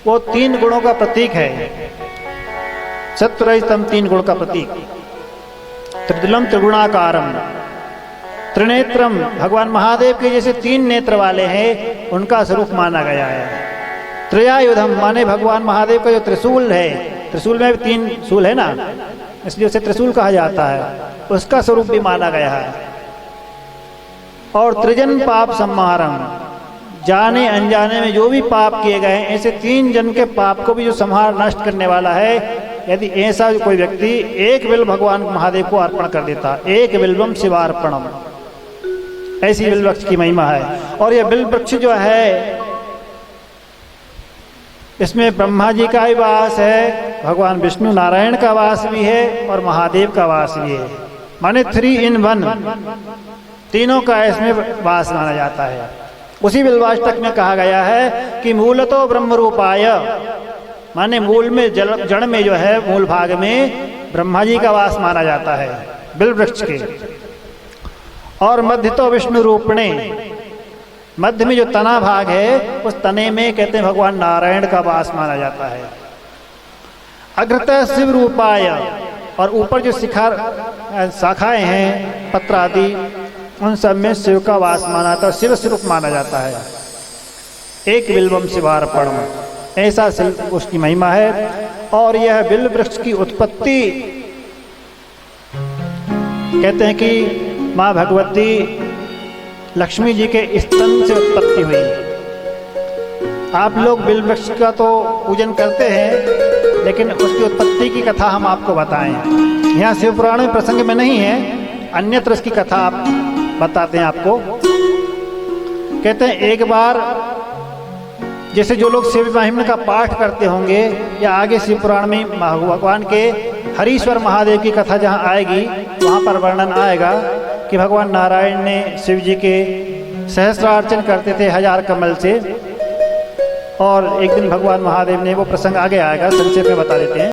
वो 3 गुणों का प्रतीक है। सत्वरजतम 3 गुण का प्रतीक। त्रिदलम त्रिगुणाकारम त्रिनेत्रम, भगवान महादेव के जैसे 3 नेत्र वाले हैं उनका स्वरूप माना गया है। त्रयायुधम माने भगवान महादेव का जो त्रिशूल है, त्रिशूल में भी 3 शूल है ना, इसलिए उसे त्रिशूल कहा जाता है, उसका स्वरूप भी माना गया है। और त्रिजन पाप संहारम, जाने अनजाने में जो भी पाप किए गए हैं ऐसे 3 जन के पाप को भी जो संहार नष्ट करने वाला है। यदि ऐसा कोई व्यक्ति एक बिल्व भगवान महादेव को अर्पण कर देता, एक बिल्वम शिवार्पणम, ऐसी बिल्व वृक्ष की महिमा है। और यह बिल्व वृक्ष जो है इसमें ब्रह्मा जी का भी वास है, भगवान विष्णु नारायण का वास भी है और महादेव का वास भी है। माने 3 in 1, तीनों का इसमें वास माना जाता है। उसी बिल्वाष्टक में कहा गया है कि मूलतो ब्रह्म रूपाय, माने मूल में जड़ में जो है मूल भाग में ब्रह्मा जी का वास माना जाता है बिल्व वृक्ष के। और मध्य तो विष्णु रूपणे, मध्य में जो तना भाग है उस तने में कहते हैं भगवान नारायण का वास माना जाता है। अग्रतः शिव रूपाय, और ऊपर जो शाखाएं हैं पत्र आदि उन सब में शिव का वास माना जाता है, शिव स्वरूप माना जाता है। एक बिल्वम शिवार्पणम, ऐसा उसकी महिमा है। और यह बिल्व वृक्ष की उत्पत्ति कहते हैं कि माँ भगवती लक्ष्मी जी के स्तन से उत्पत्ति हुई। आप लोग बिल्व वृक्ष का तो पूजन करते हैं, लेकिन उसकी उत्पत्ति की कथा हम आपको बताएं। यहाँ शिव पुराण में प्रसंग में नहीं है, अन्यत्र इसकी कथा आप बताते हैं आपको। कहते हैं एक बार जैसे जो लोग शिव महिमा का पाठ करते होंगे या आगे शिव पुराण में भगवान के हरीश्वर महादेव की कथा जहाँ आएगी वहाँ पर वर्णन आएगा कि भगवान नारायण ने शिव जी के सहस्रार्चन करते थे 1000 कमल से। और एक दिन भगवान महादेव ने, वो प्रसंग आगे आएगा, संक्षेप में बता देते हैं।